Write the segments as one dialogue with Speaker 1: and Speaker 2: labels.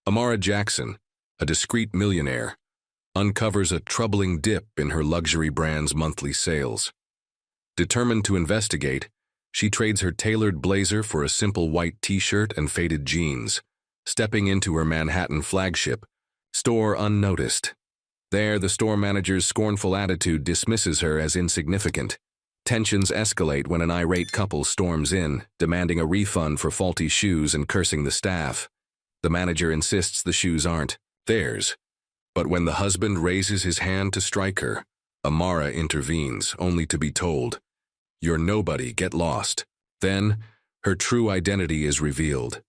Speaker 1: Amara Jackson, a discreet millionaire, uncovers a troubling dip in her luxury brand's monthly sales. Determined to investigate, she trades her tailored blazer for a simple white t-shirt and faded jeans, stepping into her Manhattan flagship store unnoticed. There, the store manager's scornful attitude dismisses her as insignificant. Tensions escalate when an irate couple storms in, demanding a refund for faulty shoes and cursing the staff. The manager insists the shoes aren't theirs. But when the husband raises his hand to strike her, Amara intervenes, only to be told, "You're nobody, get lost." Then, her true identity is revealed.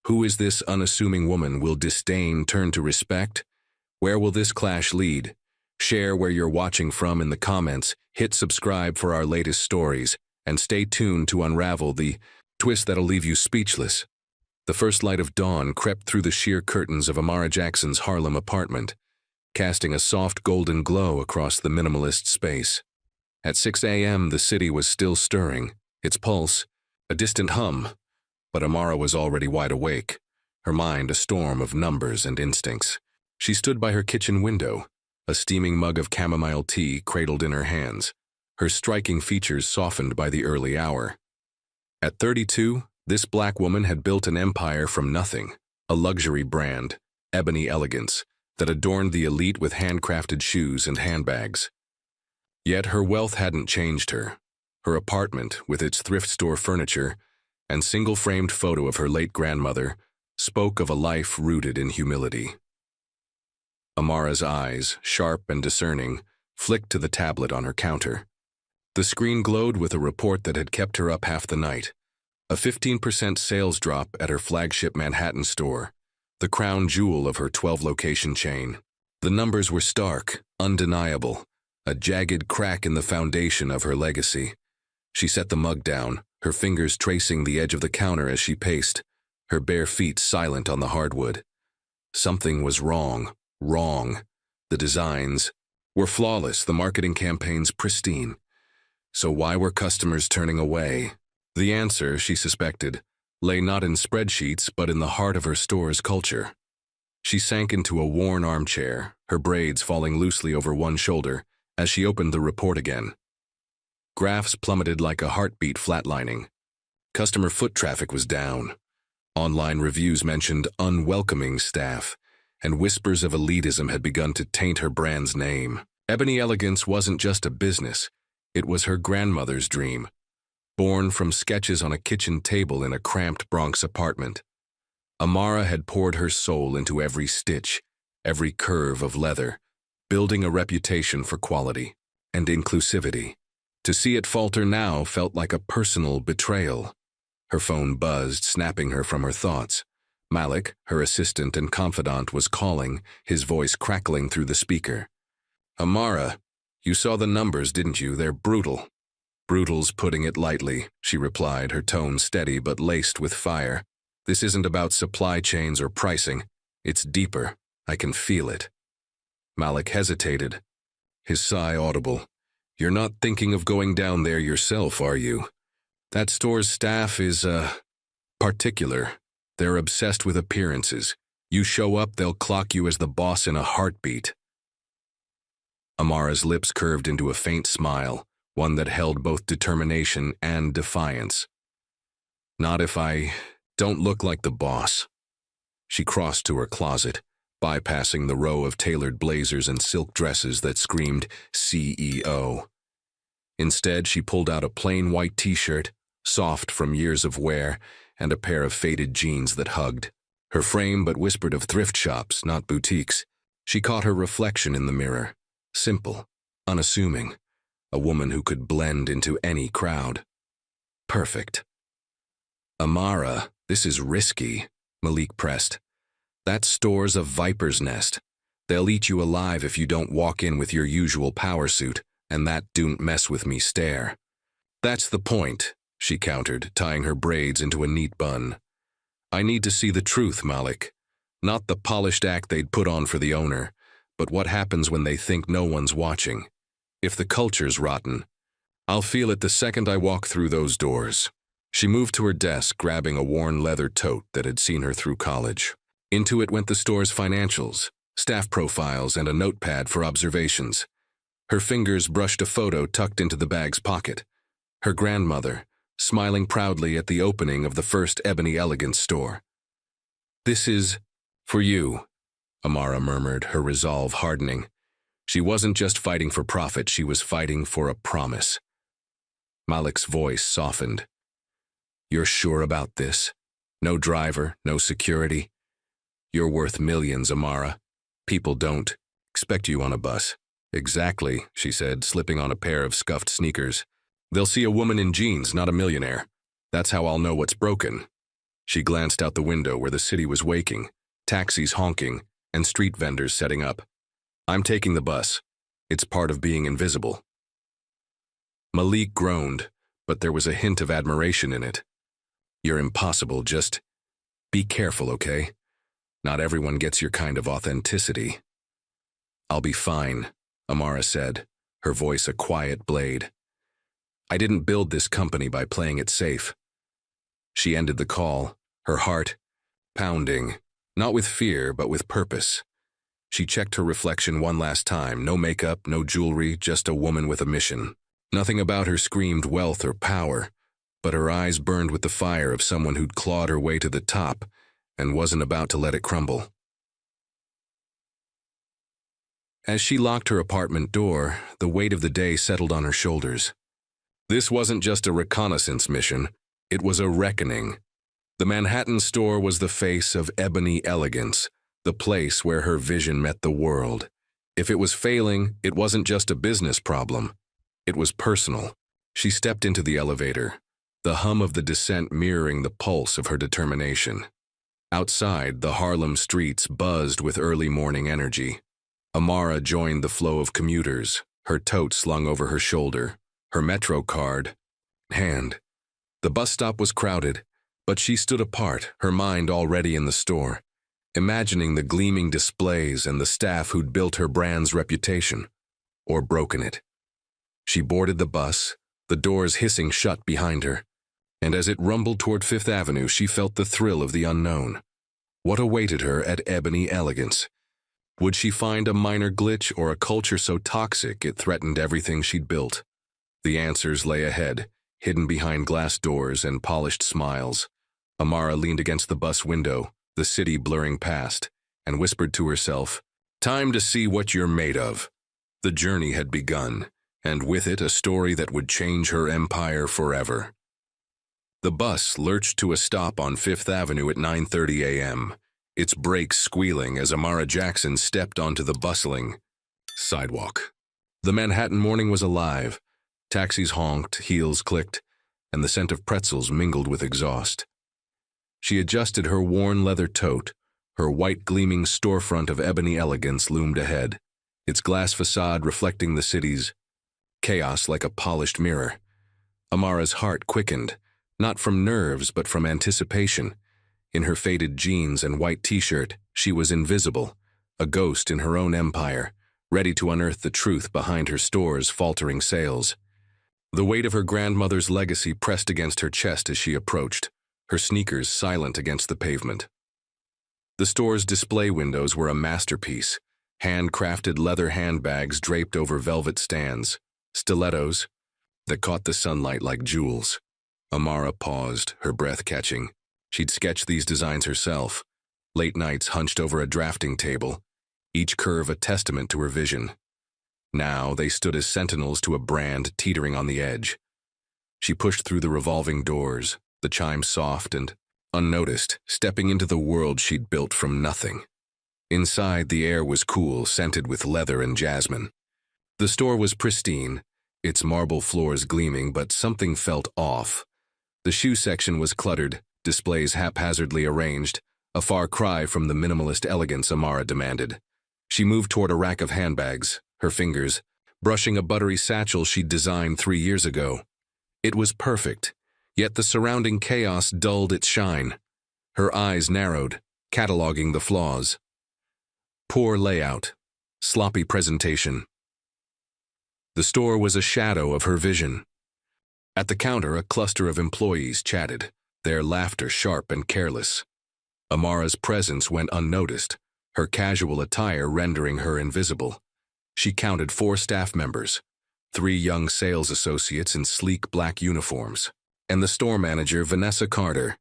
Speaker 1: Who is this unassuming woman? Will disdain turn to respect? Where will this clash lead? Share where you're watching from in the comments, hit subscribe for our latest stories, and stay tuned to unravel the twist that'll leave you speechless. The first light of dawn crept through the sheer curtains of Amara Jackson's Harlem apartment, casting a soft golden glow across the minimalist space. At 6 a.m., the city was still stirring, its pulse a distant hum, but Amara was already wide awake, her mind a storm of numbers and instincts. She stood by her kitchen window, a steaming mug of chamomile tea cradled in her hands, her striking features softened by the early hour. At 32, this black woman had built an empire from nothing, a luxury brand, Ebony Elegance, that adorned the elite with handcrafted shoes and handbags. Yet her wealth hadn't changed her. Her apartment, with its thrift store furniture and single-framed photo of her late grandmother, spoke of a life rooted in humility. Amara's eyes, sharp and discerning, flicked to the tablet on her counter. The screen glowed with a report that had kept her up half the night. A 15% sales drop at her flagship Manhattan store, the crown jewel of her 12-location chain. The numbers were stark, undeniable, a jagged crack in the foundation of her legacy. She set the mug down, her fingers tracing the edge of the counter as she paced, her bare feet silent on the hardwood. Something was wrong. The designs were flawless, the marketing campaigns pristine. So why were customers turning away? The answer, she suspected, lay not in spreadsheets but in the heart of her store's culture. She sank into a worn armchair, her braids falling loosely over one shoulder, as she opened the report again. Graphs plummeted like a heartbeat flatlining. Customer foot traffic was down. Online reviews mentioned unwelcoming staff, and whispers of elitism had begun to taint her brand's name. Ebony Elegance wasn't just a business, it was her grandmother's dream, born from sketches on a kitchen table in a cramped Bronx apartment. Amara had poured her soul into every stitch, every curve of leather, building a reputation for quality and inclusivity. To see it falter now felt like a personal betrayal. Her phone buzzed, snapping her from her thoughts. Malik, her assistant and confidant, was calling, his voice crackling through the speaker. "Amara, you saw the numbers, didn't you? They're brutal." "Brutal's putting it lightly," she replied, her tone steady but laced with fire. "This isn't about supply chains or pricing. It's deeper. I can feel it." Malik hesitated, his sigh audible. "You're not thinking of going down there yourself, are you? That store's staff is, particular. They're obsessed with appearances. You show up, they'll clock you as the boss in a heartbeat." Amara's lips curved into a faint smile, one that held both determination and defiance. "Not if I don't look like the boss." She crossed to her closet, bypassing the row of tailored blazers and silk dresses that screamed CEO. Instead, she pulled out a plain white t-shirt, soft from years of wear, and a pair of faded jeans that hugged. Her frame but whispered of thrift shops, not boutiques. She caught her reflection in the mirror. Simple, unassuming, a woman who could blend into any crowd. Perfect. "Amara, this is risky," Malik pressed. "That store's a viper's nest. They'll eat you alive if you don't walk in with your usual power suit and that "don't mess with me" stare." "That's the point," she countered, tying her braids into a neat bun. "I need to see the truth, Malik. Not the polished act they'd put on for the owner, but what happens when they think no one's watching. If the culture's rotten, I'll feel it the second I walk through those doors." She moved to her desk, grabbing a worn leather tote that had seen her through college. Into it went the store's financials, staff profiles, and a notepad for observations. Her fingers brushed a photo tucked into the bag's pocket. Her grandmother, smiling proudly at the opening of the first Ebony Elegance store. "This is for you," Amara murmured, her resolve hardening. She wasn't just fighting for profit, she was fighting for a promise. Malik's voice softened. "You're sure about this? No driver, no security? You're worth millions, Amara. People don't expect you on a bus." "Exactly," she said, slipping on a pair of scuffed sneakers. "They'll see a woman in jeans, not a millionaire. That's how I'll know what's broken." She glanced out the window where the city was waking, taxis honking, and street vendors setting up. "I'm taking the bus. It's part of being invisible." Malik groaned, but there was a hint of admiration in it. "You're impossible, just be careful, okay? Not everyone gets your kind of authenticity." "I'll be fine," Amara said, her voice a quiet blade. "I didn't build this company by playing it safe." She ended the call, her heart pounding, not with fear, but with purpose. She checked her reflection one last time, no makeup, no jewelry, just a woman with a mission. Nothing about her screamed wealth or power, but her eyes burned with the fire of someone who'd clawed her way to the top and wasn't about to let it crumble. As she locked her apartment door, the weight of the day settled on her shoulders. This wasn't just a reconnaissance mission, it was a reckoning. The Manhattan store was the face of Ebony Elegance, the place where her vision met the world. If it was failing, it wasn't just a business problem. It was personal. She stepped into the elevator, the hum of the descent mirroring the pulse of her determination. Outside, the Harlem streets buzzed with early morning energy. Amara joined the flow of commuters, her tote slung over her shoulder, her Metro card in hand. The bus stop was crowded, but she stood apart, her mind already in the store, imagining the gleaming displays and the staff who'd built her brand's reputation, or broken it. She boarded the bus, the doors hissing shut behind her, and as it rumbled toward Fifth Avenue, she felt the thrill of the unknown. What awaited her at Ebony Elegance? Would she find a minor glitch or a culture so toxic it threatened everything she'd built? The answers lay ahead, hidden behind glass doors and polished smiles. Amara leaned against the bus window, the city blurring past, and whispered to herself, "Time to see what you're made of." The journey had begun, and with it a story that would change her empire forever. The bus lurched to a stop on Fifth Avenue at 9:30 a.m., its brakes squealing as Amara Jackson stepped onto the bustling sidewalk. The Manhattan morning was alive. Taxis honked, heels clicked, and the scent of pretzels mingled with exhaust. She adjusted her worn leather tote. Her white gleaming storefront of Ebony Elegance loomed ahead, its glass facade reflecting the city's chaos like a polished mirror. Amara's heart quickened, not from nerves but from anticipation. In her faded jeans and white t-shirt, she was invisible, a ghost in her own empire, ready to unearth the truth behind her store's faltering sales. The weight of her grandmother's legacy pressed against her chest as she approached, her sneakers silent against the pavement. The store's display windows were a masterpiece, handcrafted leather handbags draped over velvet stands, stilettos that caught the sunlight like jewels. Amara paused, her breath catching. She'd sketched these designs herself, late nights hunched over a drafting table, each curve a testament to her vision. Now they stood as sentinels to a brand teetering on the edge. She pushed through the revolving doors, the chimes soft and unnoticed, stepping into the world she'd built from nothing. Inside, the air was cool, scented with leather and jasmine. The store was pristine, its marble floors gleaming, but something felt off. The shoe section was cluttered, displays haphazardly arranged, a far cry from the minimalist elegance Amara demanded. She moved toward a rack of handbags, her fingers brushing a buttery satchel she'd designed 3 years ago. It was perfect, yet the surrounding chaos dulled its shine. Her eyes narrowed, cataloging the flaws. Poor layout, sloppy presentation. The store was a shadow of her vision. At the counter, a cluster of employees chatted, their laughter sharp and careless. Amara's presence went unnoticed, her casual attire rendering her invisible. She counted 4 staff members, 3 young sales associates in sleek black uniforms, and the store manager, Vanessa Carter,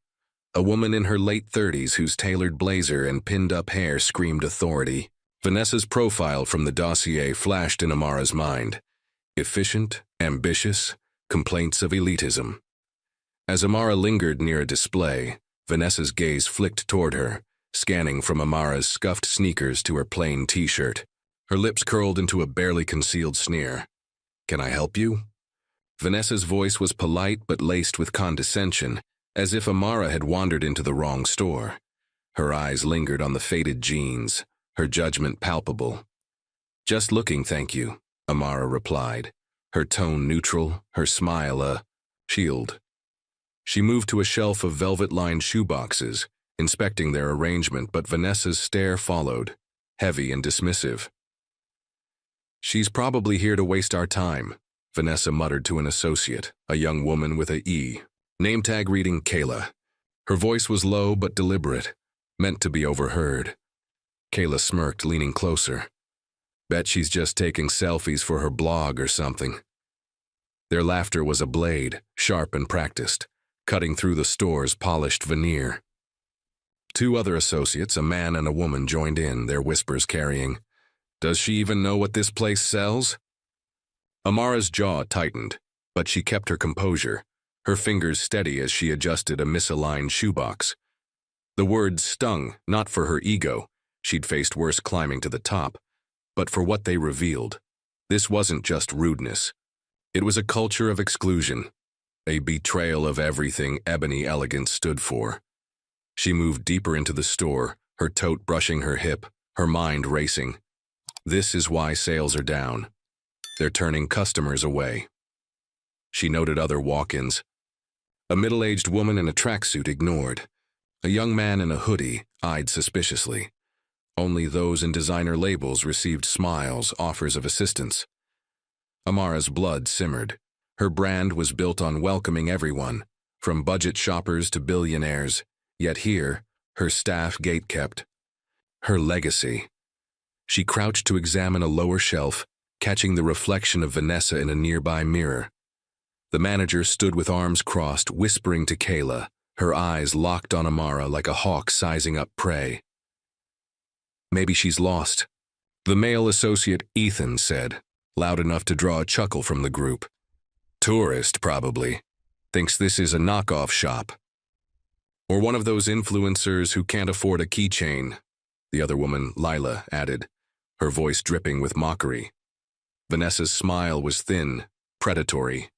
Speaker 1: a woman in her late 30s whose tailored blazer and pinned-up hair screamed authority. Vanessa's profile from the dossier flashed in Amara's mind. Efficient, ambitious, complaints of elitism. As Amara lingered near a display, Vanessa's gaze flicked toward her, scanning from Amara's scuffed sneakers to her plain t-shirt. Her lips curled into a barely concealed sneer. "Can I help you?" Vanessa's voice was polite but laced with condescension, as if Amara had wandered into the wrong store. Her eyes lingered on the faded jeans, her judgment palpable. "Just looking, thank you," Amara replied, her tone neutral, her smile a shield. She moved to a shelf of velvet-lined shoeboxes, inspecting their arrangement, but Vanessa's stare followed, heavy and dismissive. "She's probably here to waste our time," Vanessa muttered to an associate, a young woman with a E. Name tag reading Kayla. Her voice was low but deliberate, meant to be overheard. Kayla smirked, leaning closer. "Bet she's just taking selfies for her blog or something." Their laughter was a blade, sharp and practiced, cutting through the store's polished veneer. 2 other associates, a man and a woman, joined in, their whispers carrying, "Does she even know what this place sells?" Amara's jaw tightened, but she kept her composure, her fingers steady as she adjusted a misaligned shoebox. The words stung, not for her ego, she'd faced worse climbing to the top, but for what they revealed. This wasn't just rudeness. It was a culture of exclusion, a betrayal of everything ebony elegance stood for. She moved deeper into the store, her tote brushing her hip, her mind racing. This is why sales are down. They're turning customers away. She noted other walk-ins. A middle-aged woman in a tracksuit ignored. A young man in a hoodie eyed suspiciously. Only those in designer labels received smiles, offers of assistance. Amara's blood simmered. Her brand was built on welcoming everyone, from budget shoppers to billionaires, yet here, her staff gate-kept. Her legacy. She crouched to examine a lower shelf, catching the reflection of Vanessa in a nearby mirror. The manager stood with arms crossed, whispering to Kayla, her eyes locked on Amara like a hawk sizing up prey. "Maybe she's lost," the male associate Ethan said, loud enough to draw a chuckle from the group. "Tourist, probably. Thinks this is a knockoff shop. Or one of those influencers who can't afford a keychain," the other woman, Lila, added, her voice dripping with mockery. Vanessa's smile was thin, predatory.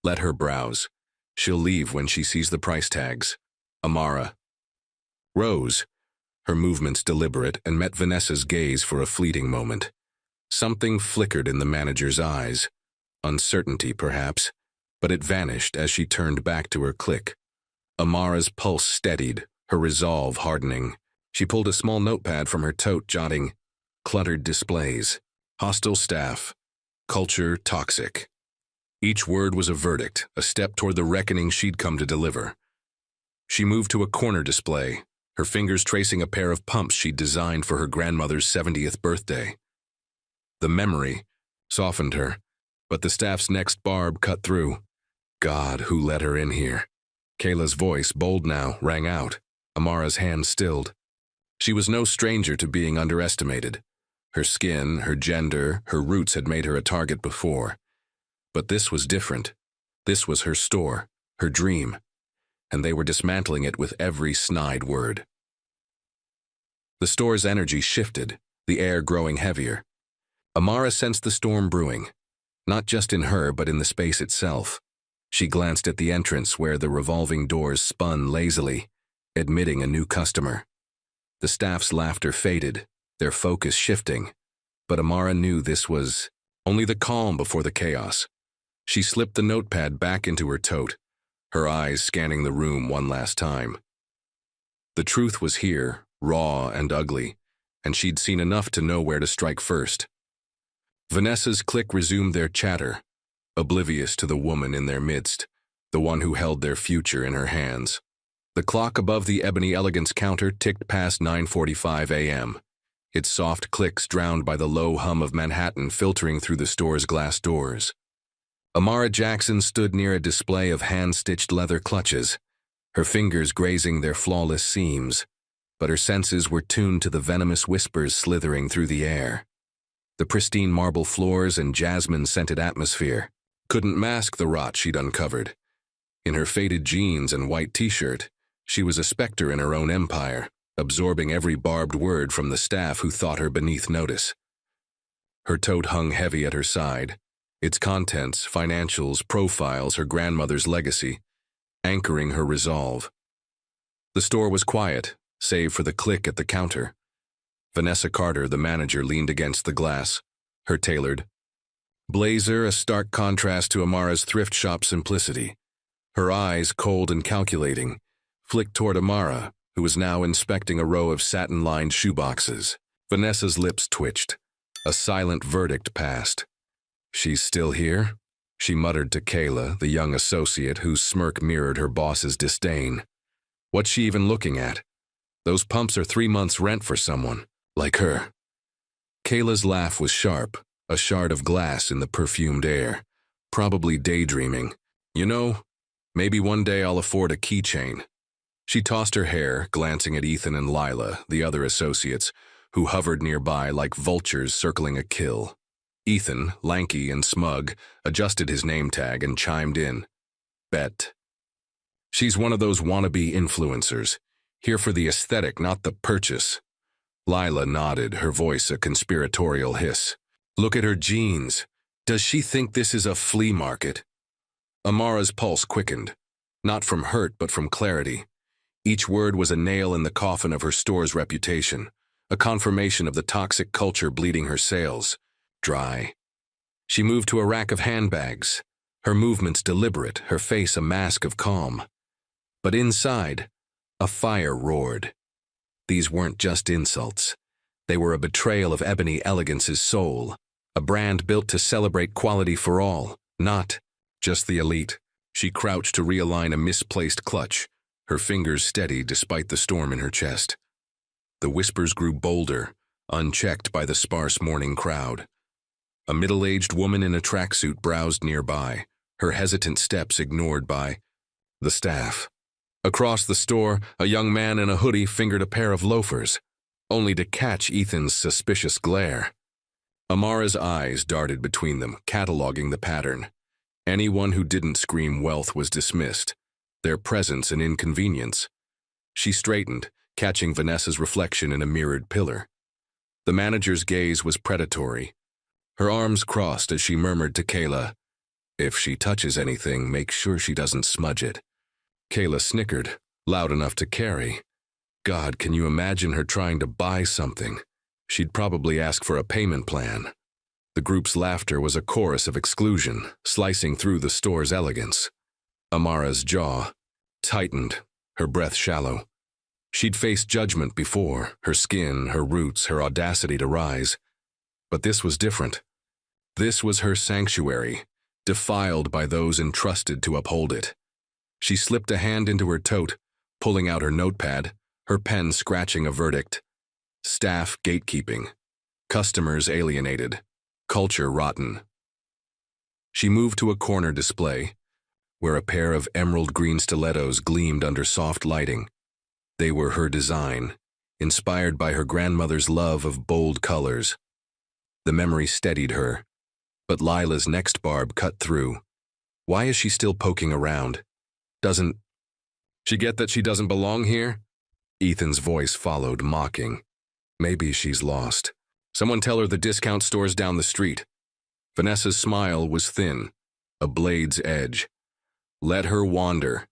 Speaker 1: "Let her browse. She'll leave when she sees the price tags." Amara rose, her movements deliberate, and met Vanessa's gaze for a fleeting moment. Something flickered in the manager's eyes. Uncertainty, perhaps, but it vanished as she turned back to her clique. Amara's pulse steadied, her resolve hardening. She pulled a small notepad from her tote, jotting, "Cluttered displays. Hostile staff. Culture toxic." Each word was a verdict, a step toward the reckoning she'd come to deliver. She moved to a corner display, her fingers tracing a pair of pumps she'd designed for her grandmother's 70th birthday. The memory softened her, but the staff's next barb cut through. "God, who let her in here?" Kayla's voice, bold now, rang out. Amara's hand stilled. She was no stranger to being underestimated. Her skin, her gender, her roots had made her a target before. But this was different. This was her store, her dream, and they were dismantling it with every snide word. The store's energy shifted, the air growing heavier. Amara sensed the storm brewing, not just in her but in the space itself. She glanced at the entrance where the revolving doors spun lazily, admitting a new customer. The staff's laughter faded, their focus shifting, but Amara knew this was only the calm before the chaos. She slipped the notepad back into her tote, her eyes scanning the room one last time. The truth was here, raw and ugly, and she'd seen enough to know where to strike first. Vanessa's clique resumed their chatter, oblivious to the woman in their midst, the one who held their future in her hands. The clock above the Ebony Elegance counter ticked past 9:45 a.m., its soft clicks drowned by the low hum of Manhattan filtering through the store's glass doors. Amara Jackson stood near a display of hand-stitched leather clutches, her fingers grazing their flawless seams, but her senses were tuned to the venomous whispers slithering through the air. The pristine marble floors and jasmine-scented atmosphere couldn't mask the rot she'd uncovered. In her faded jeans and white t-shirt, she was a specter in her own empire, absorbing every barbed word from the staff who thought her beneath notice. Her tote hung heavy at her side, its contents, financials, profiles, her grandmother's legacy, anchoring her resolve. The store was quiet, save for the click at the counter. Vanessa Carter, the manager, leaned against the glass, her tailored blazer a stark contrast to Amara's thrift shop simplicity. Her eyes, cold and calculating, flicked toward Amara, who was now inspecting a row of satin-lined shoeboxes. Vanessa's lips twitched. A silent verdict passed. "She's still here?" she muttered to Kayla, the young associate whose smirk mirrored her boss's disdain. "What's she even looking at? Those pumps are 3 months' rent for someone like her." Kayla's laugh was sharp, a shard of glass in the perfumed air. Probably daydreaming. "You know, maybe one day I'll afford a keychain." She tossed her hair, glancing at Ethan and Lila, the other associates, who hovered nearby like vultures circling a kill. Ethan, lanky and smug, adjusted his name tag and chimed in. "Bet. She's one of those wannabe influencers, here for the aesthetic, not the purchase." Lila nodded, her voice a conspiratorial hiss. "Look at her jeans. Does she think this is a flea market?" Amara's pulse quickened, not from hurt but from clarity. Each word was a nail in the coffin of her store's reputation, a confirmation of the toxic culture bleeding her sales. Dry. She moved to a rack of handbags, her movements deliberate, her face a mask of calm. But inside, a fire roared. These weren't just insults. They were a betrayal of Ebony Elegance's soul, a brand built to celebrate quality for all, not just the elite. She crouched to realign a misplaced clutch, her fingers steady despite the storm in her chest. The whispers grew bolder, unchecked by the sparse morning crowd. A middle-aged woman in a tracksuit browsed nearby, her hesitant steps ignored by the staff. Across the store, a young man in a hoodie fingered a pair of loafers, only to catch Ethan's suspicious glare. Amara's eyes darted between them, cataloging the pattern. Anyone who didn't scream wealth was dismissed, their presence an inconvenience. She straightened, catching Vanessa's reflection in a mirrored pillar. The manager's gaze was predatory. Her arms crossed as she murmured to Kayla, "If she touches anything, make sure she doesn't smudge it." Kayla snickered, loud enough to carry. God, can you imagine her trying to buy something? She'd probably ask for a payment plan. The group's laughter was a chorus of exclusion, slicing through the store's elegance. Amara's jaw tightened, her breath shallow. She'd faced judgment before, her skin, her roots, her audacity to rise. But this was different. This was her sanctuary, defiled by those entrusted to uphold it. She slipped a hand into her tote, pulling out her notepad, her pen scratching a verdict. Staff gatekeeping. Customers alienated. Culture rotten. She moved to a corner display, where a pair of emerald green stilettos gleamed under soft lighting. They were her design, inspired by her grandmother's love of bold colors. The memory steadied her, but Lila's next barb cut through. Why is she still poking around? Doesn't she get that she doesn't belong here? Ethan's voice followed, mocking. Maybe she's lost. Someone tell her the discount store's down the street. Vanessa's smile was thin, a blade's edge. Let her wander.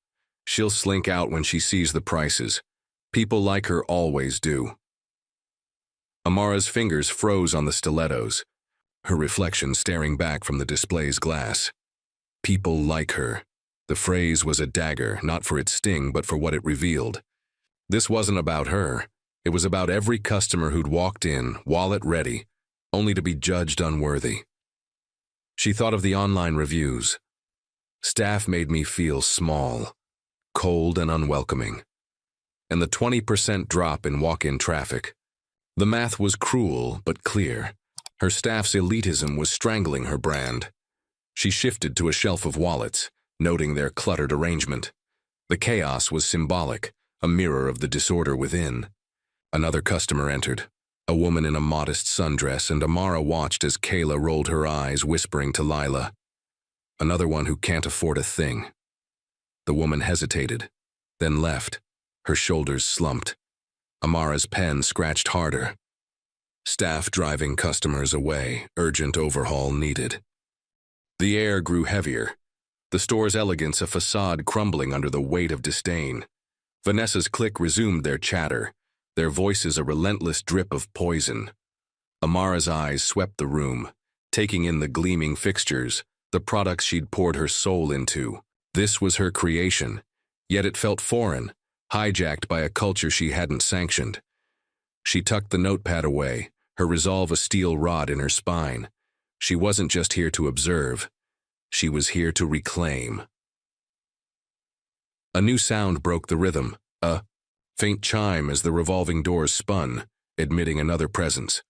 Speaker 1: She'll slink out when she sees the prices. People like her always do. Amara's fingers froze on the stilettos, her reflection staring back from the display's glass. People like her. The phrase was a dagger, not for its sting, but for what it revealed. This wasn't about her. It was about every customer who'd walked in, wallet ready, only to be judged unworthy. She thought of the online reviews. Staff made me feel small, cold and unwelcoming. and the 20% drop in walk-in traffic. The math was cruel but clear. Her staff's elitism was strangling her brand. She shifted to a shelf of wallets, noting their cluttered arrangement. The chaos was symbolic, a mirror of the disorder within. Another customer entered, a woman in a modest sundress, and Amara watched as Kayla rolled her eyes, whispering to Lila, "Another one who can't afford a thing." The woman hesitated, then left, her shoulders slumped. Amara's pen scratched harder. Staff driving customers away, urgent overhaul needed. The air grew heavier, the store's elegance a facade crumbling under the weight of disdain. Vanessa's clique resumed their chatter, their voices a relentless drip of poison. Amara's eyes swept the room, taking in the gleaming fixtures, the products she'd poured her soul into. This was her creation, yet it felt foreign, hijacked by a culture she hadn't sanctioned. She tucked the notepad away, her resolve a steel rod in her spine. She wasn't just here to observe. She was here to reclaim. A new sound broke the rhythm, a faint chime as the revolving doors spun, admitting another presence.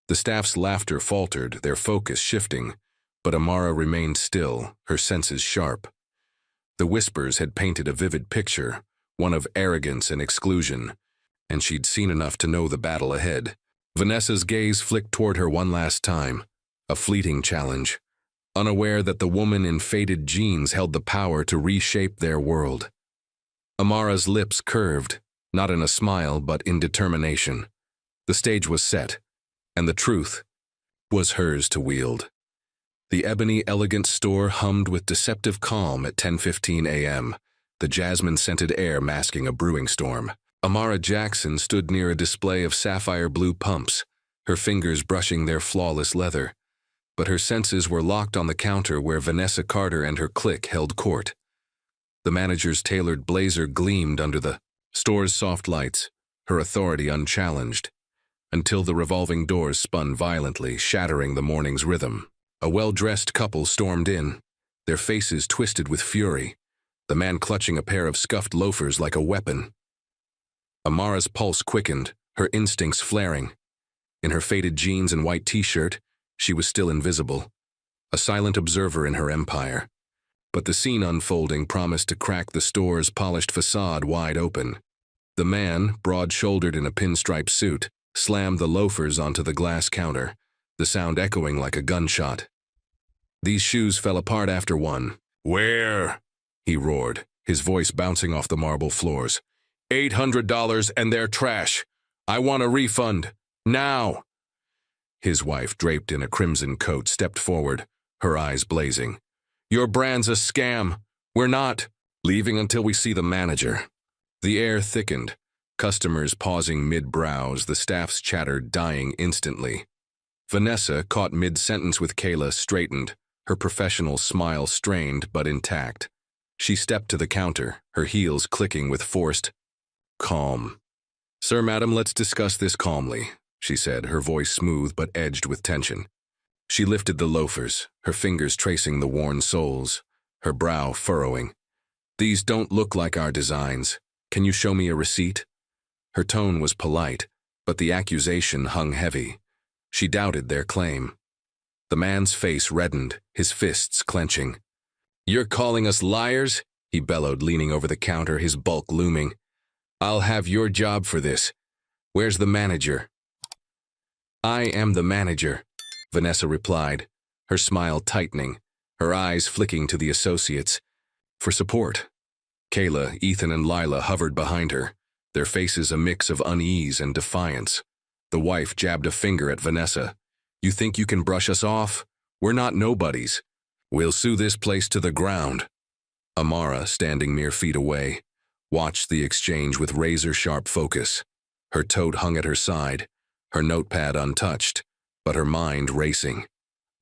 Speaker 1: The staff's laughter faltered, their focus shifting, but Amara remained still, her senses sharp. The whispers had painted a vivid picture, one of arrogance and exclusion, and she'd seen enough to know the battle ahead. Vanessa's gaze flicked toward her one last time, a fleeting challenge, unaware that the woman in faded jeans held the power to reshape their world. Amara's lips curved, not in a smile but in determination. The stage was set, and the truth was hers to wield. The ebony elegant store hummed with deceptive calm at 10:15 a.m., the jasmine-scented air masking a brewing storm. Amara Jackson stood near a display of sapphire blue pumps, her fingers brushing their flawless leather, but her senses were locked on the counter where Vanessa Carter and her clique held court. The manager's tailored blazer gleamed under the store's soft lights, her authority unchallenged, until the revolving doors spun violently, shattering the morning's rhythm. A well-dressed couple stormed in, their faces twisted with fury, the man clutching a pair of scuffed loafers like a weapon. Amara's pulse quickened, her instincts flaring. In her faded jeans and white t-shirt, she was still invisible, a silent observer in her empire. But the scene unfolding promised to crack the store's polished facade wide open. The man, broad-shouldered in a pinstripe suit, slammed the loafers onto the glass counter, the sound echoing like a gunshot. These shoes fell apart after one. "Where?" he roared, his voice bouncing off the marble floors. $800 and they're trash. I want a refund. Now!" His wife, draped in a crimson coat, stepped forward, her eyes blazing. "Your brand's a scam. We're not leaving until we see the manager." The air thickened, customers pausing mid-browse, the staff's chatter dying instantly. Vanessa, caught mid-sentence with Kayla, straightened, her professional smile strained but intact. She stepped to the counter, her heels clicking with forced calm. "Sir, madam, let's discuss this calmly," she said, her voice smooth but edged with tension. She lifted the loafers, her fingers tracing the worn soles, her brow furrowing. "These don't look like our designs. Can you show me a receipt?" Her tone was polite, but the accusation hung heavy. She doubted their claim. The man's face reddened, his fists clenching. "You're calling us liars?" he bellowed, leaning over the counter, his bulk looming. "I'll have your job for this. Where's the manager?" "I am the manager," Vanessa replied, her smile tightening, her eyes flicking to the associates for support. Kayla, Ethan, and Lila hovered behind her, their faces a mix of unease and defiance. The wife jabbed a finger at Vanessa. "You think you can brush us off? We're not nobodies. We'll sue this place to the ground." Amara, standing mere feet away, watched the exchange with razor-sharp focus. Her tote hung at her side, her notepad untouched, but her mind racing.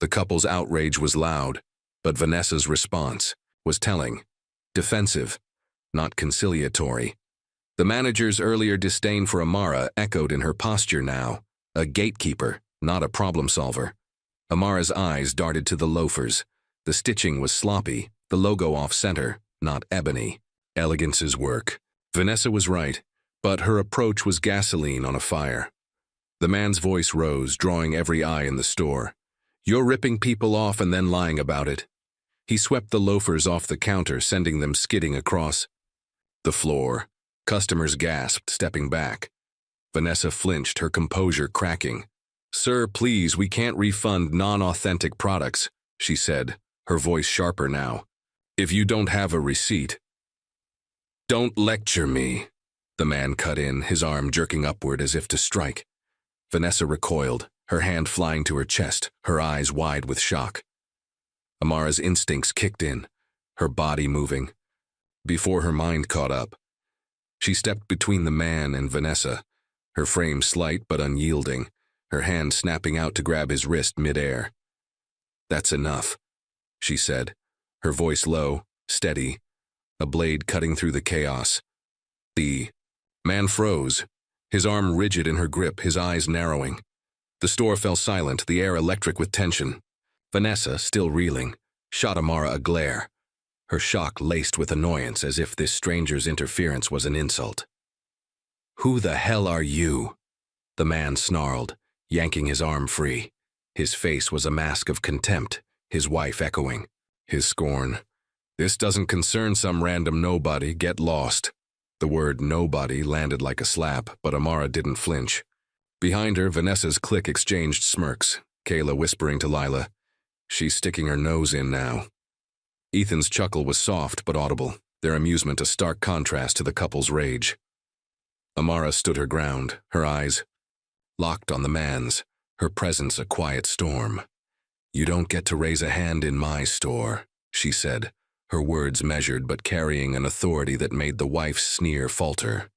Speaker 1: The couple's outrage was loud, but Vanessa's response was telling, defensive, not conciliatory. The manager's earlier disdain for Amara echoed in her posture now, a gatekeeper, not a problem solver. Amara's eyes darted to the loafers. The stitching was sloppy, the logo off-center, not ebony. Elegance's work. Vanessa was right. But her approach was gasoline on a fire. The man's voice rose, drawing every eye in the store. "You're ripping people off and then lying about it." He swept the loafers off the counter, sending them skidding across the floor. Customers gasped, stepping back. Vanessa flinched, her composure cracking. "Sir, please, we can't refund non-authentic products," she said, her voice sharper now. "If you don't have a receipt." "Don't lecture me," the man cut in, his arm jerking upward as if to strike. Vanessa recoiled, her hand flying to her chest, her eyes wide with shock. Amara's instincts kicked in, her body moving. Before her mind caught up, she stepped between the man and Vanessa, her frame slight but unyielding, her hand snapping out to grab his wrist midair. "That's enough," she said, her voice low, steady, a blade cutting through the chaos. The man froze, his arm rigid in her grip, his eyes narrowing. The store fell silent, the air electric with tension. Vanessa, still reeling, shot Amara a glare, her shock laced with annoyance as if this stranger's interference was an insult. "Who the hell are you?" the man snarled, yanking his arm free. His face was a mask of contempt, his wife echoing his scorn. "This doesn't concern some random nobody, get lost." The word nobody landed like a slap, but Amara didn't flinch. Behind her, Vanessa's clique exchanged smirks, Kayla whispering to Lila, "She's sticking her nose in now." Ethan's chuckle was soft but audible, their amusement a stark contrast to the couple's rage. Amara stood her ground, her eyes locked on the man's, her presence a quiet storm. "You don't get to raise a hand in my store," she said, her words measured but carrying an authority that made the wife's sneer falter.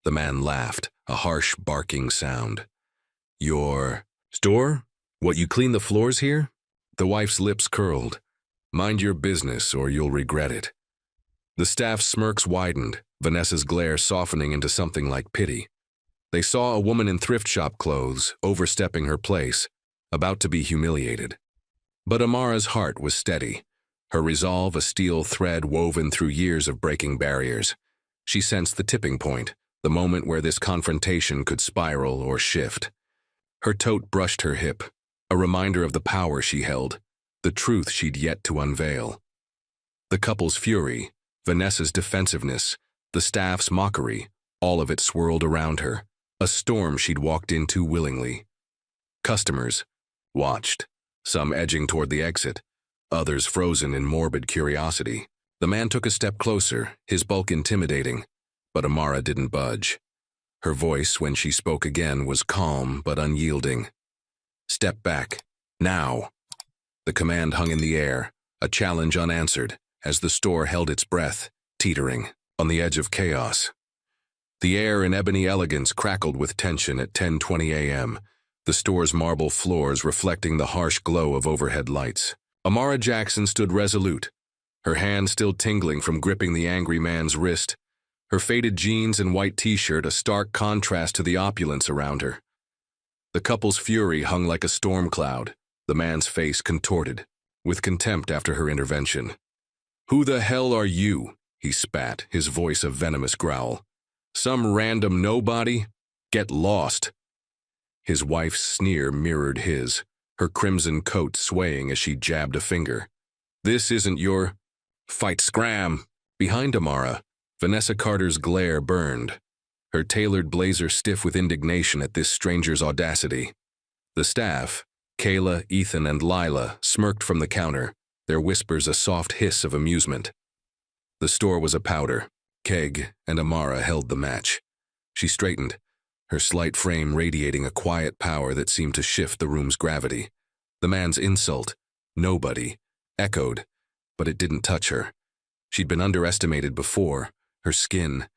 Speaker 1: The man laughed, a harsh barking sound. "Your store? What, you clean the floors here?" The wife's lips curled. "Mind your business or you'll regret it." The staff's smirks widened, Vanessa's glare softening into something like pity. They saw a woman in thrift shop clothes, overstepping her place, about to be humiliated. But Amara's heart was steady, her resolve a steel thread woven through years of breaking barriers. She sensed the tipping point, the moment where this confrontation could spiral or shift. Her tote brushed her hip, a reminder of the power she held, the truth she'd yet to unveil. The couple's fury, Vanessa's defensiveness, the staff's mockery, all of it swirled around her, a storm she'd walked into willingly. Customers watched, some edging toward the exit, others frozen in morbid curiosity. The man took a step closer, his bulk intimidating, but Amara didn't budge. Her voice, when she spoke again, was calm but unyielding. "Step back, now." The command hung in the air, a challenge unanswered, as the store held its breath, teetering, on the edge of chaos. The air in ebony elegance crackled with tension at 10:20 a.m., the store's marble floors reflecting the harsh glow of overhead lights. Amara Jackson stood resolute, her hand still tingling from gripping the angry man's wrist, her faded jeans and white t-shirt a stark contrast to the opulence around her. The couple's fury hung like a storm cloud, the man's face contorted, with contempt after her intervention. "Who the hell are you?" he spat, his voice a venomous growl. "Some random nobody? Get lost." His wife's sneer mirrored his, her crimson coat swaying as she jabbed a finger. "This isn't your fight, scram." Behind Amara, Vanessa Carter's glare burned, her tailored blazer stiff with indignation at this stranger's audacity. The staff, Kayla, Ethan, and Lila, smirked from the counter, their whispers a soft hiss of amusement. The store was a powder. Keg and Amara held the match. She straightened, her slight frame radiating a quiet power that seemed to shift the room's gravity. The man's insult, nobody, echoed, but it didn't touch her. She'd been underestimated before, her skin,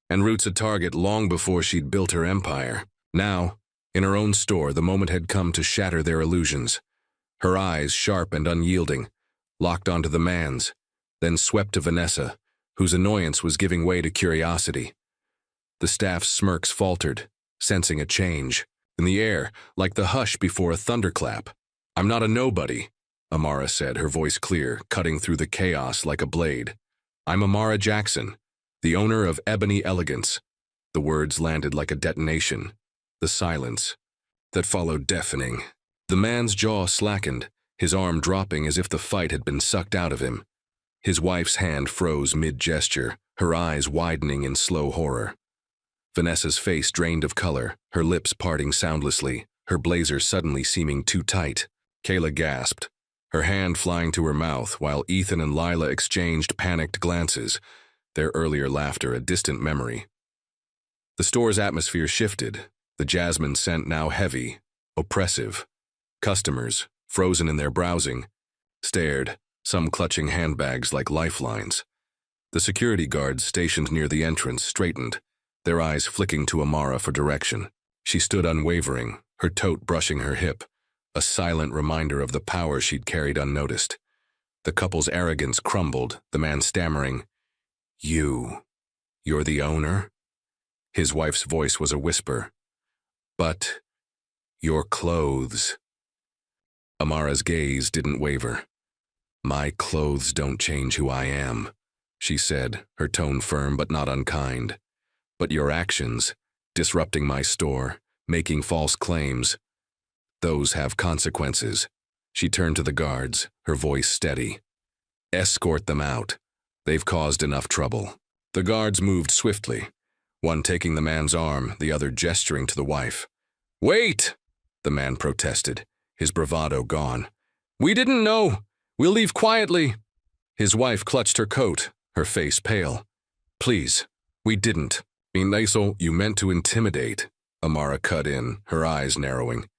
Speaker 1: and roots a target long before she'd built her empire. Now, in her own store, the moment had come to shatter their illusions. Her eyes, sharp and unyielding, locked onto the man's, then swept to Vanessa, whose annoyance was giving way to curiosity. The staff's smirks faltered, sensing a change. In the air, like the hush before a thunderclap. "I'm not a nobody," Amara said, her voice clear, cutting through the chaos like a blade. "I'm Amara Jackson, the owner of Ebony Elegance." The words landed like a detonation. The silence that followed deafening. The man's jaw slackened, his arm dropping as if the fight had been sucked out of him. His wife's hand froze mid-gesture, her eyes widening in slow horror. Vanessa's face drained of color, her lips parting soundlessly, her blazer suddenly seeming too tight. Kayla gasped, her hand flying to her mouth while Ethan and Lila exchanged panicked glances, their earlier laughter a distant memory. The store's atmosphere shifted, the jasmine scent now heavy, oppressive. Customers, frozen in their browsing, stared, some clutching handbags like lifelines. The security guards stationed near the entrance straightened, their eyes flicking to Amara for direction. She stood unwavering, her tote brushing her hip, a silent reminder of the power she'd carried unnoticed. The couple's arrogance crumbled, the man stammering, You're the owner?" His wife's voice was a whisper. "But your clothes." Amara's gaze didn't waver. "My clothes don't change who I am," she said, her tone firm but not unkind. "But your actions, disrupting my store, making false claims, those have consequences." She turned to the guards, her voice steady. "Escort them out. They've caused enough trouble." The guards moved swiftly, one taking the man's arm, the other gesturing to the wife. "Wait!" the man protested, his bravado gone. "We didn't know. We'll leave quietly." His wife clutched her coat, her face pale. "Please, we didn't." "So you meant to intimidate," Amara cut in, her eyes narrowing.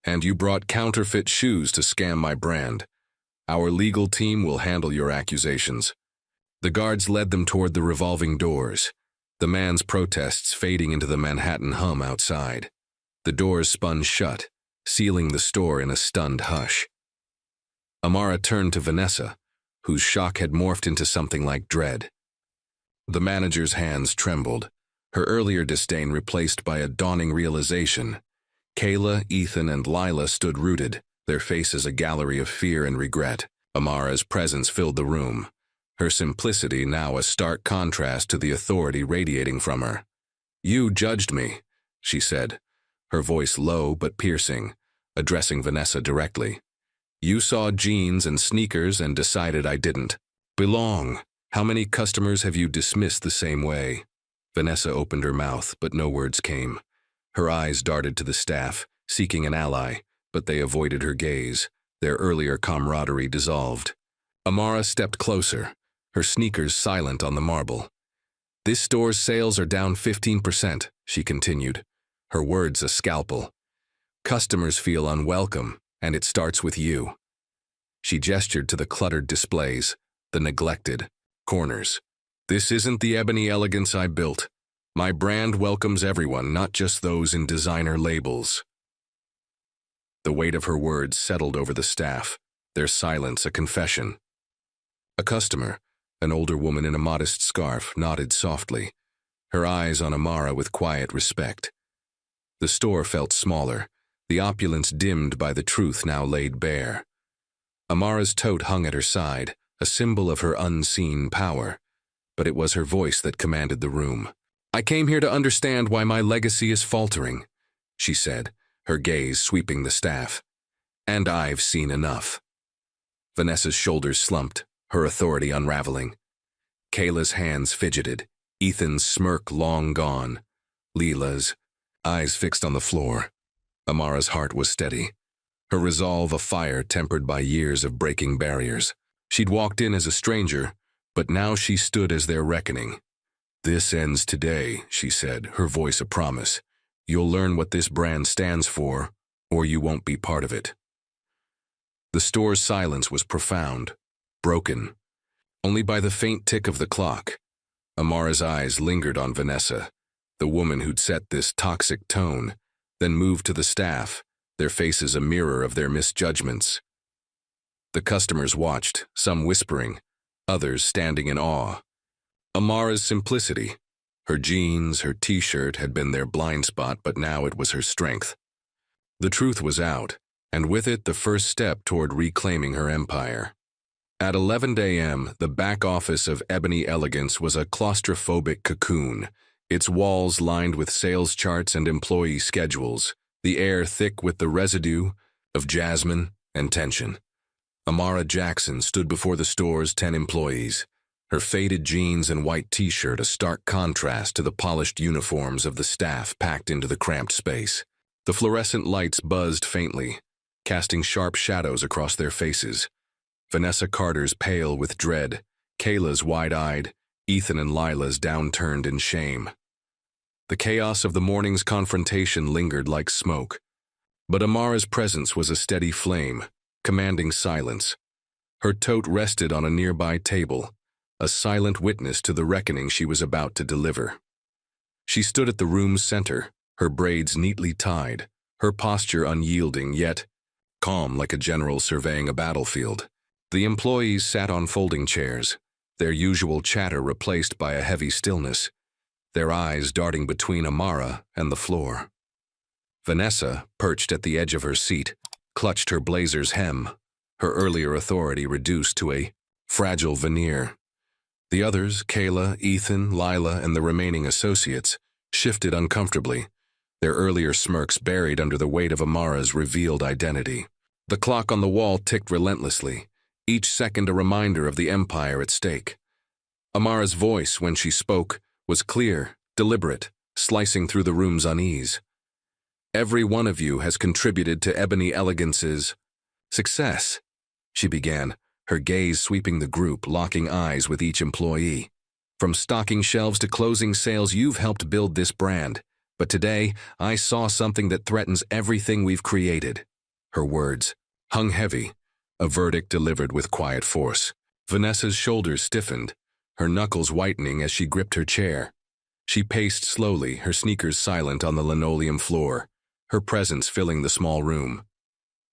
Speaker 1: "And you brought counterfeit shoes to scam my brand. Our legal team will handle your accusations." The guards led them toward the revolving doors, the man's protests fading into the Manhattan hum outside. The doors spun shut, sealing the store in a stunned hush. Amara turned to Vanessa, whose shock had morphed into something like dread. The manager's hands trembled, her earlier disdain replaced by a dawning realization. Kayla, Ethan, and Lila stood rooted, their faces a gallery of fear and regret. Amara's presence filled the room, her simplicity now a stark contrast to the authority radiating from her. "You judged me," she said, her voice low but piercing, addressing Vanessa directly. "You saw jeans and sneakers and decided I didn't belong. How many customers have you dismissed the same way?" Vanessa opened her mouth, but no words came. Her eyes darted to the staff, seeking an ally, but they avoided her gaze, their earlier camaraderie dissolved. Amara stepped closer, her sneakers silent on the marble. "This store's sales are down 15%, she continued, her words a scalpel. "Customers feel unwelcome, and it starts with you." She gestured to the cluttered displays, the neglected corners. "This isn't the ebony elegance I built. My brand welcomes everyone, not just those in designer labels." The weight of her words settled over the staff, their silence a confession. A customer, an older woman in a modest scarf, nodded softly, her eyes on Amara with quiet respect. The store felt smaller, the opulence dimmed by the truth now laid bare. Amara's tote hung at her side, a symbol of her unseen power, but it was her voice that commanded the room. "I came here to understand why my legacy is faltering," she said, her gaze sweeping the staff. "And I've seen enough." Vanessa's shoulders slumped, her authority unraveling. Kayla's hands fidgeted, Ethan's smirk long gone, Lila's eyes fixed on the floor. Amara's heart was steady, her resolve a fire tempered by years of breaking barriers. She'd walked in as a stranger, but now she stood as their reckoning. "This ends today," she said, her voice a promise. "You'll learn what this brand stands for, or you won't be part of it." The store's silence was profound, broken, only by the faint tick of the clock. Amara's eyes lingered on Vanessa, the woman who'd set this toxic tone, then moved to the staff, their faces a mirror of their misjudgments. The customers watched, some whispering, others standing in awe. Amara's simplicity, her jeans, her t-shirt had been their blind spot, but now it was her strength. The truth was out, and with it the first step toward reclaiming her empire. At 11 a.m., the back office of Ebony Elegance was a claustrophobic cocoon, its walls lined with sales charts and employee schedules, the air thick with the residue of jasmine and tension. Amara Jackson stood before the store's 10 employees, her faded jeans and white t-shirt a stark contrast to the polished uniforms of the staff packed into the cramped space. The fluorescent lights buzzed faintly, casting sharp shadows across their faces. Vanessa Carter's pale with dread, Kayla's wide-eyed, Ethan and Lila's downturned in shame. The chaos of the morning's confrontation lingered like smoke, but Amara's presence was a steady flame, commanding silence. Her tote rested on a nearby table, a silent witness to the reckoning she was about to deliver. She stood at the room's center, her braids neatly tied, her posture unyielding yet calm like a general surveying a battlefield. The employees sat on folding chairs, their usual chatter replaced by a heavy stillness, their eyes darting between Amara and the floor. Vanessa, perched at the edge of her seat, clutched her blazer's hem, her earlier authority reduced to a fragile veneer. The others, Kayla, Ethan, Lila, and the remaining associates, shifted uncomfortably, their earlier smirks buried under the weight of Amara's revealed identity. The clock on the wall ticked relentlessly, each second a reminder of the empire at stake. Amara's voice, when she spoke, was clear, deliberate, slicing through the room's unease. "Every one of you has contributed to Ebony Elegance's success," she began, her gaze sweeping the group, locking eyes with each employee. "From stocking shelves to closing sales, you've helped build this brand. But today, I saw something that threatens everything we've created." Her words hung heavy, a verdict delivered with quiet force. Vanessa's shoulders stiffened, her knuckles whitening as she gripped her chair. She paced slowly, her sneakers silent on the linoleum floor, her presence filling the small room.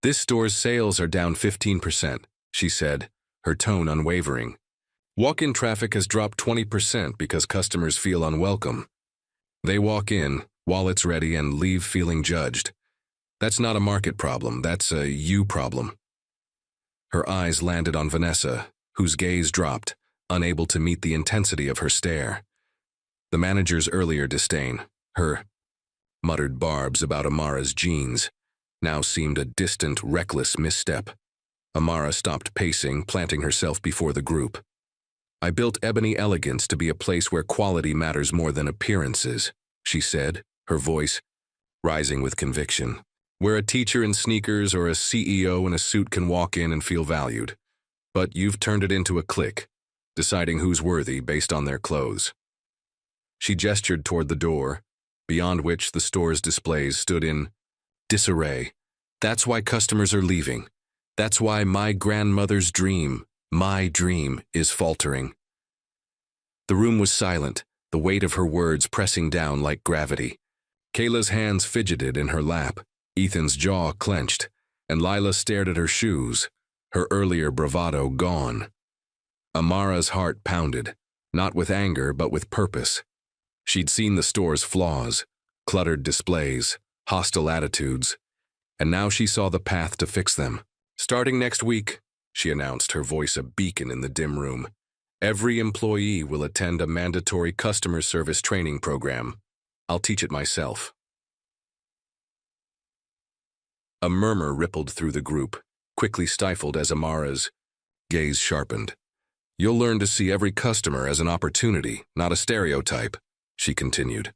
Speaker 1: "This store's sales are down 15%, she said, her tone unwavering. "Walk-in traffic has dropped 20% because customers feel unwelcome. They walk in, wallets ready, and leave feeling judged. That's not a market problem, that's a you problem." Her eyes landed on Vanessa, whose gaze dropped, unable to meet the intensity of her stare. The manager's earlier disdain, her muttered barbs about Amara's jeans, now seemed a distant, reckless misstep. Amara stopped pacing, planting herself before the group. "I built Ebony Elegance to be a place where quality matters more than appearances," she said, her voice rising with conviction. "Where a teacher in sneakers or a CEO in a suit can walk in and feel valued. But you've turned it into a clique, deciding who's worthy based on their clothes." She gestured toward the door, beyond which the store's displays stood in disarray. "That's why customers are leaving. That's why my grandmother's dream, my dream, is faltering." The room was silent, the weight of her words pressing down like gravity. Kayla's hands fidgeted in her lap, Ethan's jaw clenched, and Lila stared at her shoes, her earlier bravado gone. Amara's heart pounded, not with anger but with purpose. She'd seen the store's flaws, cluttered displays, hostile attitudes, and now she saw the path to fix them. "Starting next week," she announced, her voice a beacon in the dim room, "every employee will attend a mandatory customer service training program. I'll teach it myself." A murmur rippled through the group, quickly stifled as Amara's gaze sharpened. "You'll learn to see every customer as an opportunity, not a stereotype," she continued.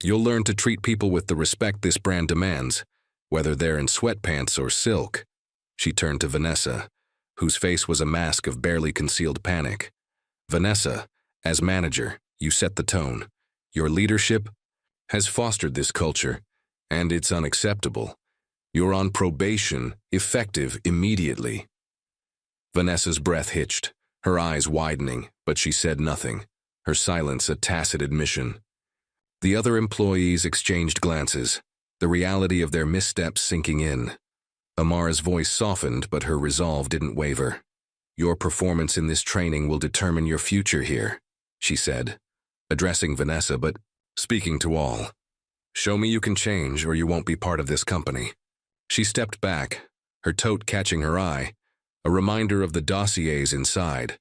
Speaker 1: "You'll learn to treat people with the respect this brand demands, whether they're in sweatpants or silk." She turned to Vanessa, whose face was a mask of barely concealed panic. "Vanessa, as manager, you set the tone. Your leadership has fostered this culture, and it's unacceptable. You're on probation, effective immediately." Vanessa's breath hitched, her eyes widening, but she said nothing, her silence a tacit admission. The other employees exchanged glances, the reality of their missteps sinking in. Amara's voice softened, but her resolve didn't waver. "Your performance in this training will determine your future here," she said, addressing Vanessa but speaking to all. "Show me you can change or you won't be part of this company." She stepped back, her tote catching her eye, a reminder of the dossiers inside,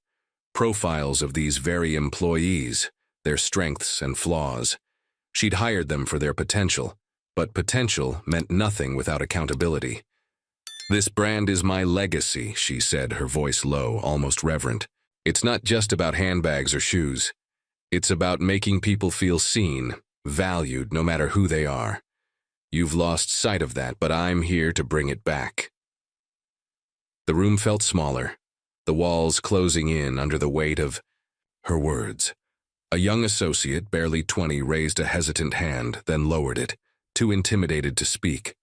Speaker 1: profiles of these very employees, their strengths and flaws, She'd hired them for their potential, but potential meant nothing without accountability. "This brand is my legacy," she said, her voice low, almost reverent. "It's not just about handbags or shoes. It's about making people feel seen, valued, no matter who they are. You've lost sight of that, but I'm here to bring it back." The room felt smaller, the walls closing in under the weight of her words. A young associate, barely 20, raised a hesitant hand, then lowered it, too intimidated to speak.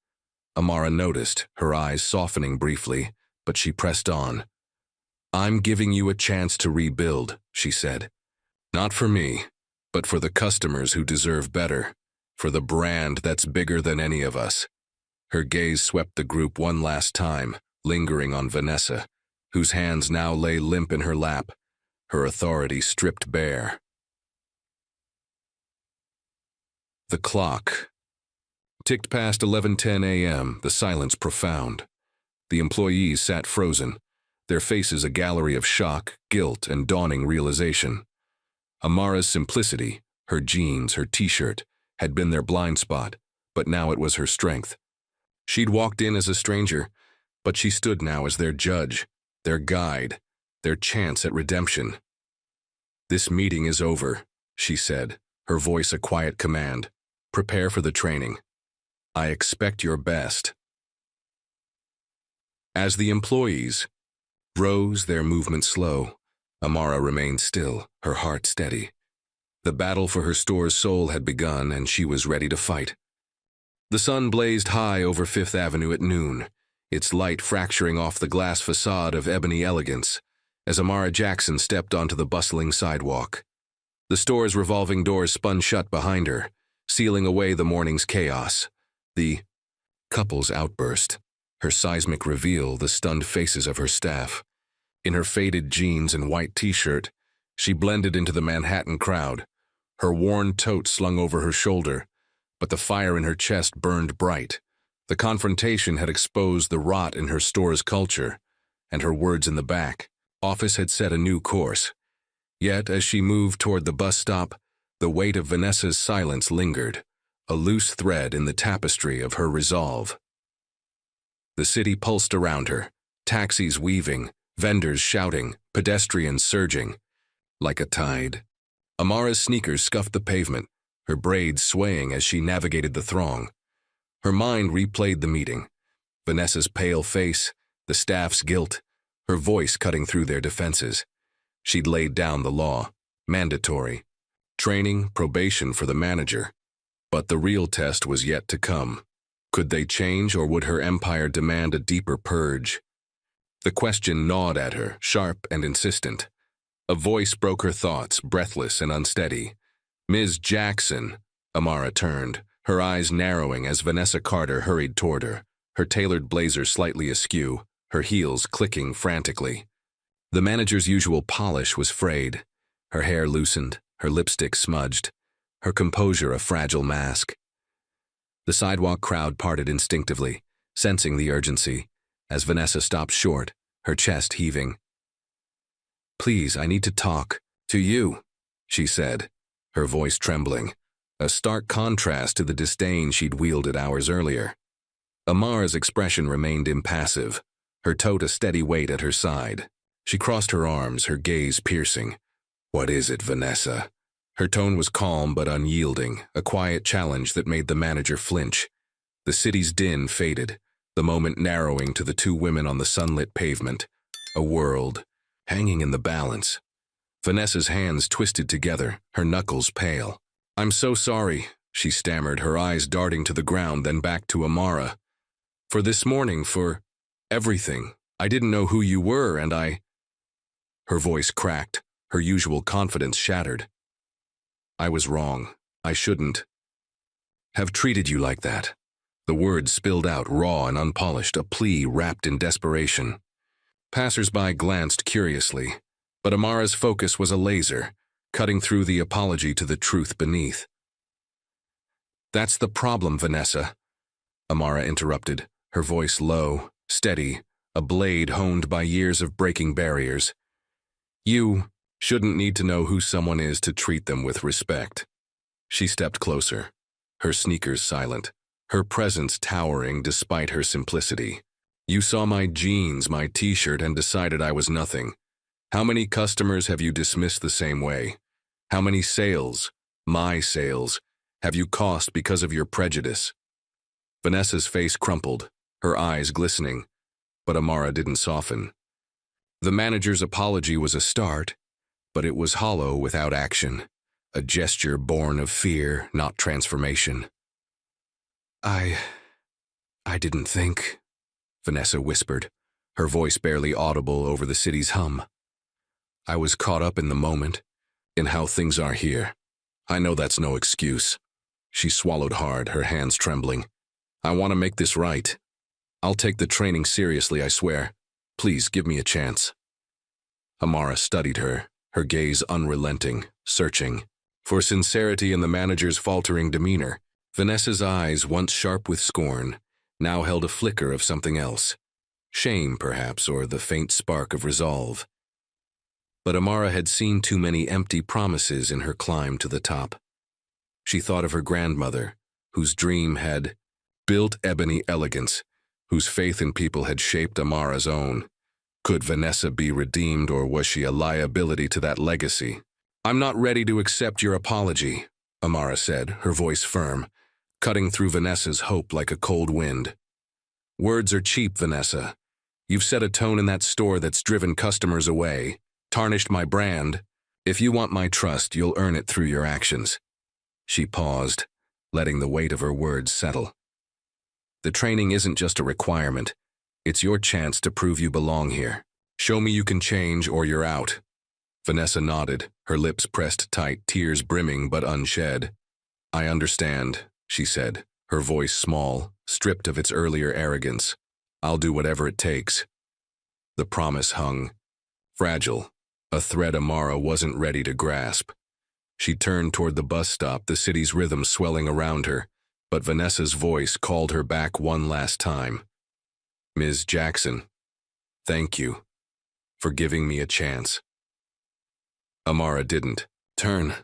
Speaker 1: Amara noticed, her eyes softening briefly, but she pressed on. "I'm giving you a chance to rebuild," she said. "Not for me, but for the customers who deserve better, for the brand that's bigger than any of us." Her gaze swept the group one last time, lingering on Vanessa, whose hands now lay limp in her lap, her authority stripped bare. The clock ticked past 11:10 a.m., the silence profound. The employees sat frozen, their faces a gallery of shock, guilt, and dawning realization. Amara's simplicity, her jeans, her t-shirt, had been their blind spot, but now it was her strength. She'd walked in as a stranger, but she stood now as their judge, their guide, their chance at redemption. "This meeting is over," she said, her voice a quiet command. "Prepare for the training. I expect your best." As the employees rose, their movement slow, Amara remained still, her heart steady. The battle for her store's soul had begun, and she was ready to fight. The sun blazed high over Fifth Avenue at noon, its light fracturing off the glass facade of ebony elegance, as Amara Jackson stepped onto the bustling sidewalk. The store's revolving doors spun shut behind her, sealing away the morning's chaos. The couple's outburst, her seismic reveal, the stunned faces of her staff. In her faded jeans and white t-shirt, she blended into the Manhattan crowd, her worn tote slung over her shoulder, but the fire in her chest burned bright. The confrontation had exposed the rot in her store's culture, and her words in the back office had set a new course. Yet, as she moved toward the bus stop, the weight of Vanessa's silence lingered, a loose thread in the tapestry of her resolve. The city pulsed around her, taxis weaving, vendors shouting, pedestrians surging. Like a tide, Amara's sneakers scuffed the pavement, her braids swaying as she navigated the throng. Her mind replayed the meeting, Vanessa's pale face, the staff's guilt, her voice cutting through their defenses. She'd laid down the law, mandatory, training, probation for the manager. But the real test was yet to come. Could they change, or would her empire demand a deeper purge? The question gnawed at her, sharp and insistent. A voice broke her thoughts, breathless and unsteady. "Ms. Jackson," Amara turned, her eyes narrowing as Vanessa Carter hurried toward her, her tailored blazer slightly askew, her heels clicking frantically. The manager's usual polish was frayed, her hair loosened, her lipstick smudged, her composure a fragile mask. The sidewalk crowd parted instinctively, sensing the urgency, as Vanessa stopped short, her chest heaving. "Please, I need to talk to you," she said, her voice trembling, a stark contrast to the disdain she'd wielded hours earlier. Amara's expression remained impassive, her tote a steady weight at her side. She crossed her arms, her gaze piercing. "What is it, Vanessa?" Her tone was calm but unyielding, a quiet challenge that made the manager flinch. The city's din faded, the moment narrowing to the two women on the sunlit pavement. A world, hanging in the balance. Vanessa's hands twisted together, her knuckles pale. "I'm so sorry," she stammered, her eyes darting to the ground, then back to Amara. "For this morning, for everything. I didn't know who you were, and I—" Her voice cracked, her usual confidence shattered. "I was wrong. I shouldn't have treated you like that." The words spilled out raw and unpolished, a plea wrapped in desperation. Passers-by glanced curiously, but Amara's focus was a laser, cutting through the apology to the truth beneath. "That's the problem, Vanessa," Amara interrupted, her voice low, steady, a blade honed by years of breaking barriers. "You shouldn't need to know who someone is to treat them with respect." She stepped closer, her sneakers silent, her presence towering despite her simplicity. You saw my jeans, my t-shirt, and decided I was nothing. How many customers have you dismissed the same way? How many sales, my sales, have you cost because of your prejudice? Vanessa's face crumpled, her eyes glistening, but Amara didn't soften. The manager's apology was a start, but it was hollow without action, a gesture born of fear, not transformation. I didn't think, Vanessa whispered, her voice barely audible over the city's hum. I was caught up in the moment, in how things are here. I know that's no excuse. She swallowed hard, her hands trembling. I want to make this right. I'll take the training seriously, I swear. Please give me a chance. Amara studied her, her gaze unrelenting, searching. For sincerity in the manager's faltering demeanor, Vanessa's eyes, once sharp with scorn, now held a flicker of something else. Shame, perhaps, or the faint spark of resolve. But Amara had seen too many empty promises in her climb to the top. She thought of her grandmother, whose dream had built ebony elegance, whose faith in people had shaped Amara's own. Could Vanessa be redeemed, or was she a liability to that legacy? I'm not ready to accept your apology, Amara said, her voice firm, cutting through Vanessa's hope like a cold wind. Words are cheap, Vanessa. You've set a tone in that store that's driven customers away, tarnished my brand. If you want my trust, you'll earn it through your actions. She paused, letting the weight of her words settle. The training isn't just a requirement. It's your chance to prove you belong here. Show me you can change or you're out. Vanessa nodded, her lips pressed tight, tears brimming but unshed. I understand, she said, her voice small, stripped of its earlier arrogance. I'll do whatever it takes. The promise hung, fragile, a thread Amara wasn't ready to grasp. She turned toward the bus stop, the city's rhythm swelling around her, but Vanessa's voice called her back one last time. Ms. Jackson, thank you for giving me a chance. Amara didn't turn,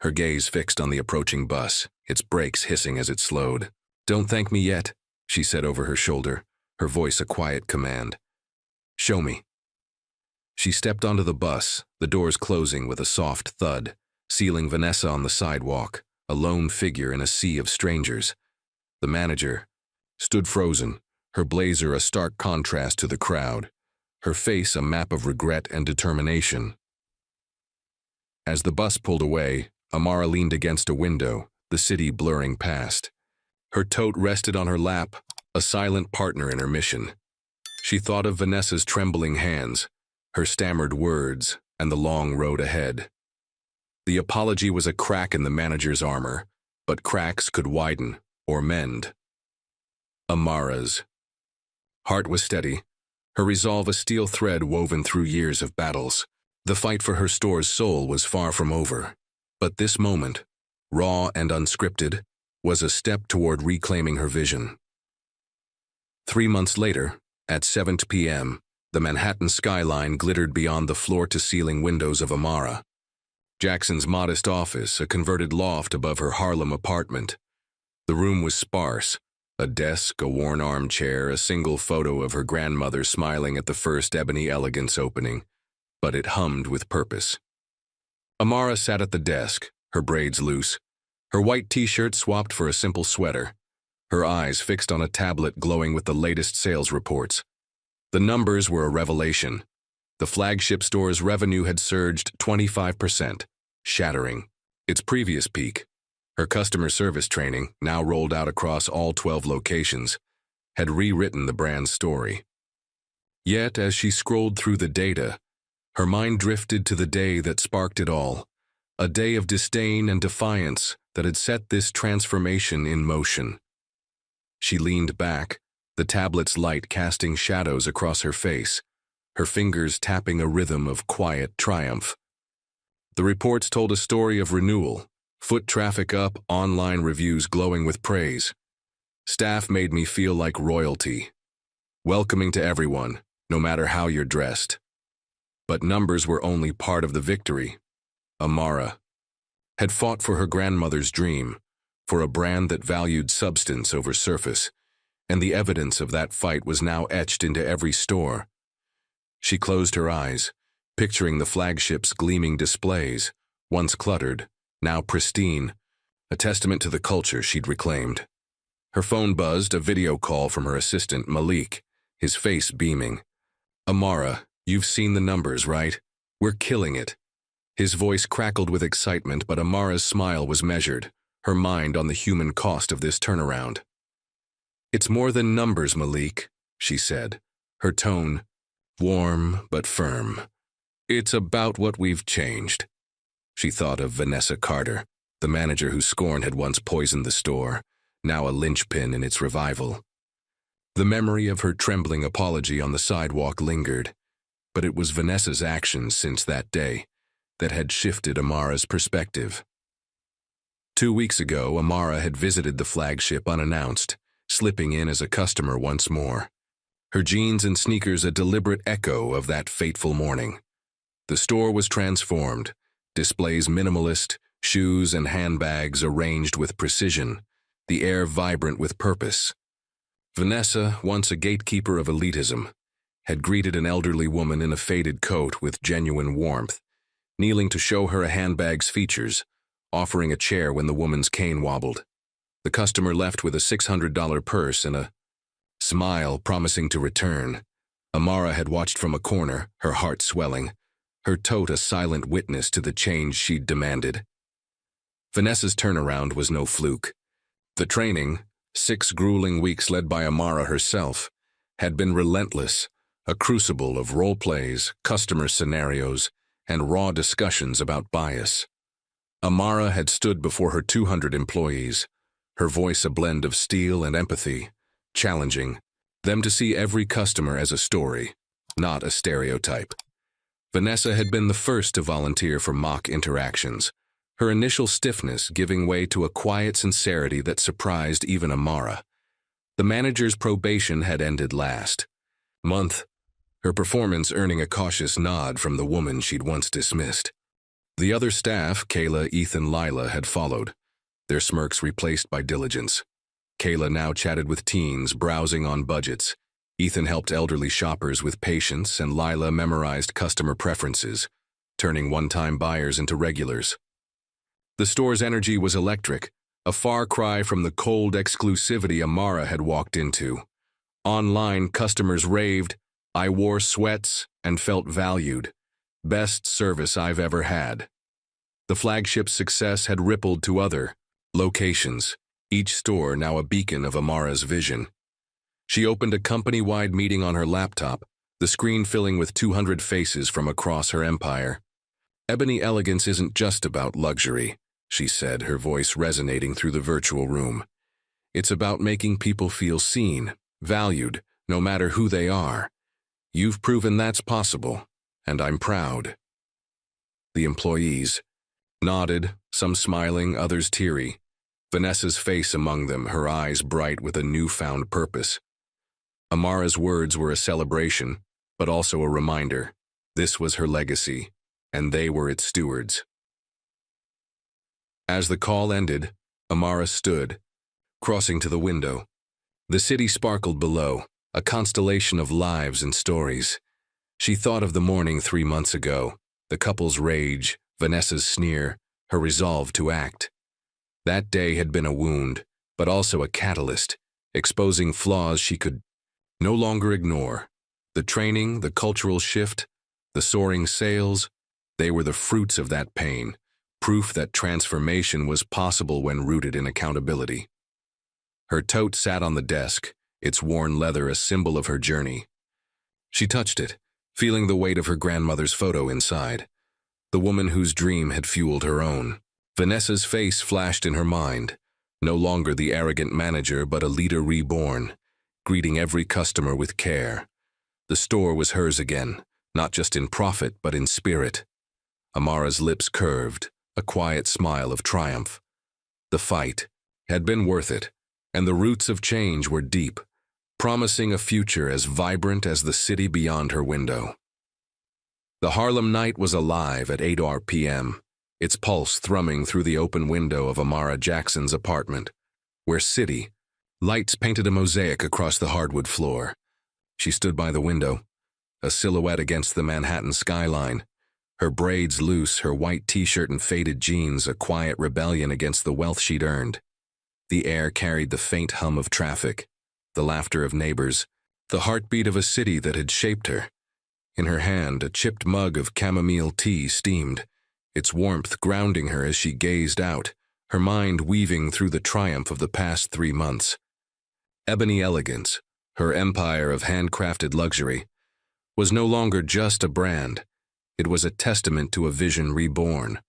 Speaker 1: her gaze fixed on the approaching bus, its brakes hissing as it slowed. Don't thank me yet, she said over her shoulder, her voice a quiet command. Show me. She stepped onto the bus, the doors closing with a soft thud, sealing Vanessa on the sidewalk, a lone figure in a sea of strangers. The manager stood frozen, her blazer a stark contrast to the crowd, her face a map of regret and determination. As the bus pulled away, Amara leaned against a window, the city blurring past. Her tote rested on her lap, a silent partner in her mission. She thought of Vanessa's trembling hands, her stammered words, and the long road ahead. The apology was a crack in the manager's armor, but cracks could widen or mend. Amara's heart was steady, her resolve a steel thread woven through years of battles. The fight for her store's soul was far from over, but this moment, raw and unscripted, was a step toward reclaiming her vision. 3 months later, at 7 p.m., the Manhattan skyline glittered beyond the floor-to-ceiling windows of Amara. Jackson's modest office, a converted loft above her Harlem apartment. The room was sparse, a desk, a worn armchair, a single photo of her grandmother smiling at the first ebony elegance opening, but it hummed with purpose. Amara sat at the desk, her braids loose, her white t-shirt swapped for a simple sweater, her eyes fixed on a tablet glowing with the latest sales reports. The numbers were a revelation. The flagship store's revenue had surged 25%, shattering its previous peak. Her customer service training, now rolled out across all 12 locations, had rewritten the brand's story. Yet, as she scrolled through the data, her mind drifted to the day that sparked it all, a day of disdain and defiance that had set this transformation in motion. She leaned back, the tablet's light casting shadows across her face, her fingers tapping a rhythm of quiet triumph. The reports told a story of renewal, foot traffic up, online reviews glowing with praise. Staff made me feel like royalty, welcoming to everyone, no matter how you're dressed. But numbers were only part of the victory. Amara, had fought for her grandmother's dream, for a brand that valued substance over surface, and the evidence of that fight was now etched into every store. She closed her eyes, picturing the flagship's gleaming displays, once cluttered, now pristine, a testament to the culture she'd reclaimed. Her phone buzzed, a video call from her assistant, Malik, his face beaming. "Amara, you've seen the numbers, right? We're killing it." His voice crackled with excitement, but Amara's smile was measured, her mind on the human cost of this turnaround. "It's more than numbers, Malik," she said, her tone warm but firm. "It's about what we've changed." She thought of Vanessa Carter, the manager whose scorn had once poisoned the store, now a linchpin in its revival. The memory of her trembling apology on the sidewalk lingered, but it was Vanessa's actions since that day that had shifted Amara's perspective. 2 weeks ago, Amara had visited the flagship unannounced, slipping in as a customer once more. Her jeans and sneakers a deliberate echo of that fateful morning. The store was transformed, displays minimalist, shoes and handbags arranged with precision, the air vibrant with purpose. Vanessa, once a gatekeeper of elitism, had greeted an elderly woman in a faded coat with genuine warmth, kneeling to show her a handbag's features, offering a chair when the woman's cane wobbled. The customer left with a $600 purse and a smile promising to return. Amara had watched from a corner, her heart swelling, her tote a silent witness to the change she'd demanded. Vanessa's turnaround was no fluke. The training, 6 grueling weeks led by Amara herself, had been relentless, a crucible of role plays, customer scenarios, and raw discussions about bias. Amara had stood before her 200 employees, her voice a blend of steel and empathy, challenging them to see every customer as a story, not a stereotype. Vanessa had been the first to volunteer for mock interactions, her initial stiffness giving way to a quiet sincerity that surprised even Amara. The manager's probation had ended last month, her performance earning a cautious nod from the woman she'd once dismissed. The other staff, Kayla, Ethan, Lila, had followed, their smirks replaced by diligence. Kayla now chatted with teens, browsing on budgets. Ethan helped elderly shoppers with patience, and Lila memorized customer preferences, turning one-time buyers into regulars. The store's energy was electric, a far cry from the cold exclusivity Amara had walked into. Online, customers raved, "I wore sweats and felt valued. Best service I've ever had." The flagship's success had rippled to other locations, each store now a beacon of Amara's vision. She opened a company-wide meeting on her laptop, the screen filling with 200 faces from across her empire. "Ebony elegance isn't just about luxury," she said, her voice resonating through the virtual room. "It's about making people feel seen, valued, no matter who they are. You've proven that's possible, and I'm proud." The employees nodded, some smiling, others teary. Vanessa's face among them, her eyes bright with a newfound purpose. Amara's words were a celebration, but also a reminder. This was her legacy, and they were its stewards. As the call ended, Amara stood, crossing to the window. The city sparkled below, a constellation of lives and stories. She thought of the morning 3 months ago, the couple's rage, Vanessa's sneer, her resolve to act. That day had been a wound, but also a catalyst, exposing flaws she could no longer ignore. The training, the cultural shift, the soaring sales, they were the fruits of that pain, proof that transformation was possible when rooted in accountability. Her tote sat on the desk, its worn leather a symbol of her journey. She touched it, feeling the weight of her grandmother's photo inside, the woman whose dream had fueled her own. Vanessa's face flashed in her mind, no longer the arrogant manager but a leader reborn, greeting every customer with care. The store was hers again, not just in profit but in spirit. Amara's lips curved, a quiet smile of triumph. The fight had been worth it, and the roots of change were deep, promising a future as vibrant as the city beyond her window. The Harlem night was alive at 8 p.m., its pulse thrumming through the open window of Amara Jackson's apartment, where city lights painted a mosaic across the hardwood floor. She stood by the window, a silhouette against the Manhattan skyline, her braids loose, her white t-shirt and faded jeans a quiet rebellion against the wealth she'd earned. The air carried the faint hum of traffic, the laughter of neighbors, the heartbeat of a city that had shaped her. In her hand, a chipped mug of chamomile tea steamed, its warmth grounding her as she gazed out, her mind weaving through the triumph of the past 3 months. Ebony elegance, her empire of handcrafted luxury, was no longer just a brand. It was a testament to a vision reborn,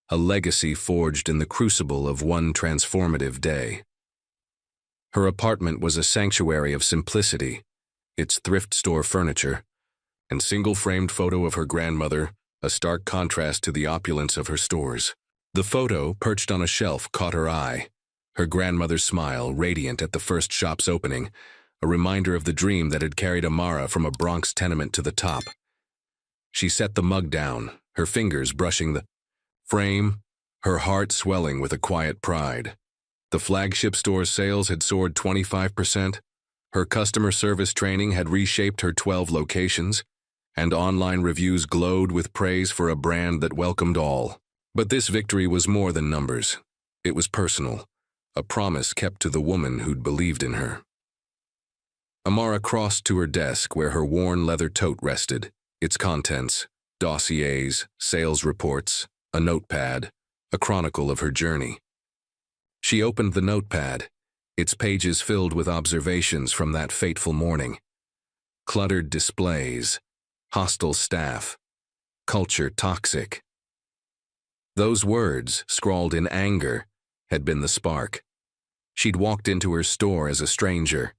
Speaker 1: a legacy forged in the crucible of one transformative day. Her apartment was a sanctuary of simplicity, its thrift store furniture and single-framed photo of her grandmother, a stark contrast to the opulence of her stores. The photo, perched on a shelf, caught her eye, her grandmother's smile radiant at the first shop's opening, a reminder of the dream that had carried Amara from a Bronx tenement to the top. She set the mug down, her fingers brushing the frame, her heart swelling with a quiet pride. The flagship store's sales had soared 25%, her customer service training had reshaped her 12 locations, and online reviews glowed with praise for a brand that welcomed all. But this victory was more than numbers. It was personal, a promise kept to the woman who'd believed in her. Amara crossed to her desk where her worn leather tote rested, its contents, dossiers, sales reports, a notepad, a chronicle of her journey. She opened the notepad, its pages filled with observations from that fateful morning. Cluttered displays, hostile staff, culture toxic. Those words, scrawled in anger, had been the spark. She'd walked into her store as a stranger,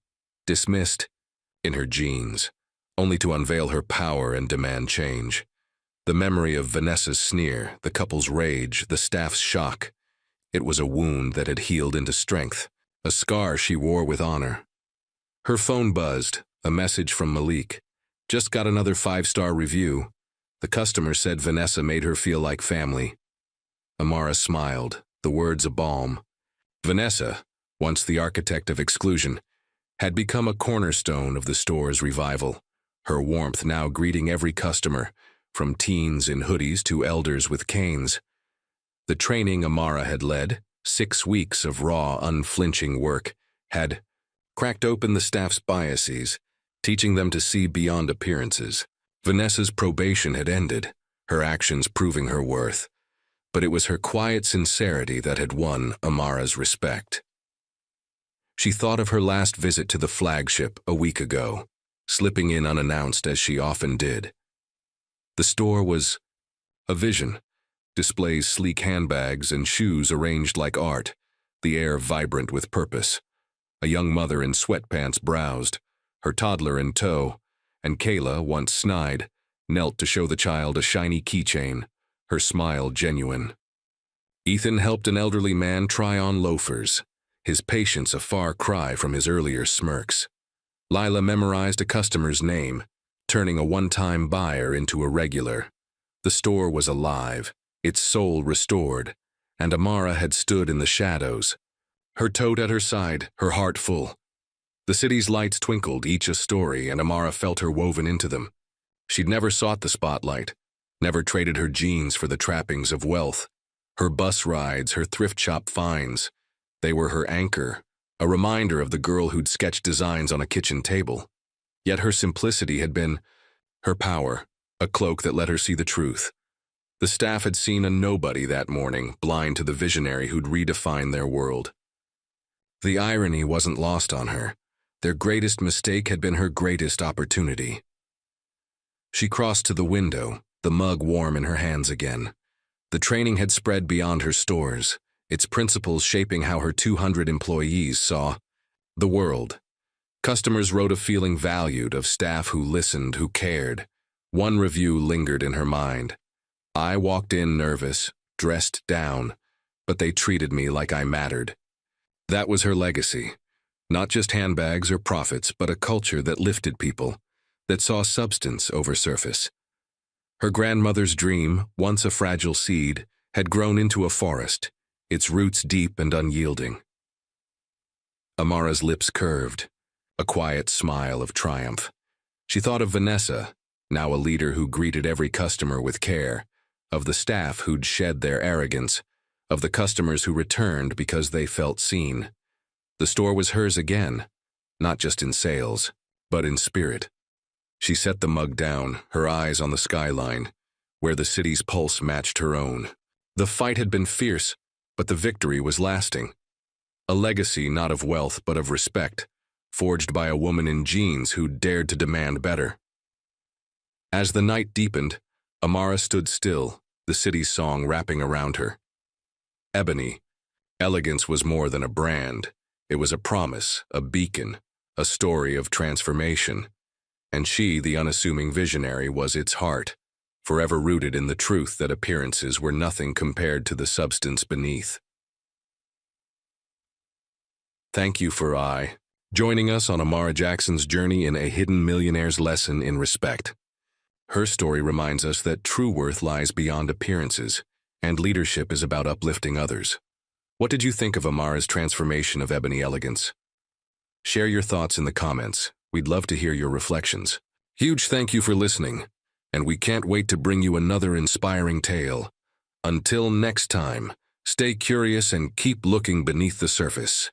Speaker 1: dismissed, in her jeans, only to unveil her power and demand change. The memory of Vanessa's sneer, the couple's rage, the staff's shock. It was a wound that had healed into strength, a scar she wore with honor. Her phone buzzed, a message from Malik. Just got another 5-star review. The customer said Vanessa made her feel like family. Amara smiled, the words a balm. Vanessa, once the architect of exclusion, had become a cornerstone of the store's revival, her warmth now greeting every customer, from teens in hoodies to elders with canes. The training Amara had led, 6 weeks of raw, unflinching work, had cracked open the staff's biases, teaching them to see beyond appearances. Vanessa's probation had ended, her actions proving her worth, but it was her quiet sincerity that had won Amara's respect. She thought of her last visit to the flagship a week ago, slipping in unannounced as she often did. The store was a vision, displays sleek handbags and shoes arranged like art, the air vibrant with purpose. A young mother in sweatpants browsed, her toddler in tow, and Kayla, once snide, knelt to show the child a shiny keychain, her smile genuine. Ethan helped an elderly man try on loafers, his patience a far cry from his earlier smirks. Lila memorized a customer's name, turning a one-time buyer into a regular. The store was alive, its soul restored, and Amara had stood in the shadows, her tote at her side, her heart full. The city's lights twinkled, each a story, and Amara felt her woven into them. She'd never sought the spotlight, never traded her jeans for the trappings of wealth. Her bus rides, her thrift shop finds, they were her anchor, a reminder of the girl who'd sketched designs on a kitchen table. Yet her simplicity had been her power, a cloak that let her see the truth. The staff had seen a nobody that morning, blind to the visionary who'd redefined their world. The irony wasn't lost on her. Their greatest mistake had been her greatest opportunity. She crossed to the window, the mug warm in her hands again. The training had spread beyond her stores, its principles shaping how her 200 employees saw the world. Customers wrote of feeling valued, of staff who listened, who cared. One review lingered in her mind. I walked in nervous, dressed down, but they treated me like I mattered. That was her legacy. Not just handbags or profits, but a culture that lifted people, that saw substance over surface. Her grandmother's dream, once a fragile seed, had grown into a forest, its roots deep and unyielding. Amara's lips curved, a quiet smile of triumph. She thought of Vanessa, now a leader who greeted every customer with care, of the staff who'd shed their arrogance, of the customers who returned because they felt seen. The store was hers again, not just in sales, but in spirit. She set the mug down, her eyes on the skyline, where the city's pulse matched her own. The fight had been fierce, but the victory was lasting. A legacy not of wealth but of respect, forged by a woman in jeans who dared to demand better. As the night deepened, Amara stood still, the city's song wrapping around her. Ebony. Elegance was more than a brand. It was a promise, a beacon, a story of transformation. And she, the unassuming visionary, was its heart, forever rooted in the truth that appearances were nothing compared to the substance beneath. Thank you for joining us on Amara Jackson's journey in A Hidden Millionaire's Lesson in Respect. Her story reminds us that true worth lies beyond appearances, and leadership is about uplifting others. What did you think of Amara's transformation of ebony elegance? Share your thoughts in the comments. We'd love to hear your reflections. Huge thank you for listening, and we can't wait to bring you another inspiring tale. Until next time, stay curious and keep looking beneath the surface.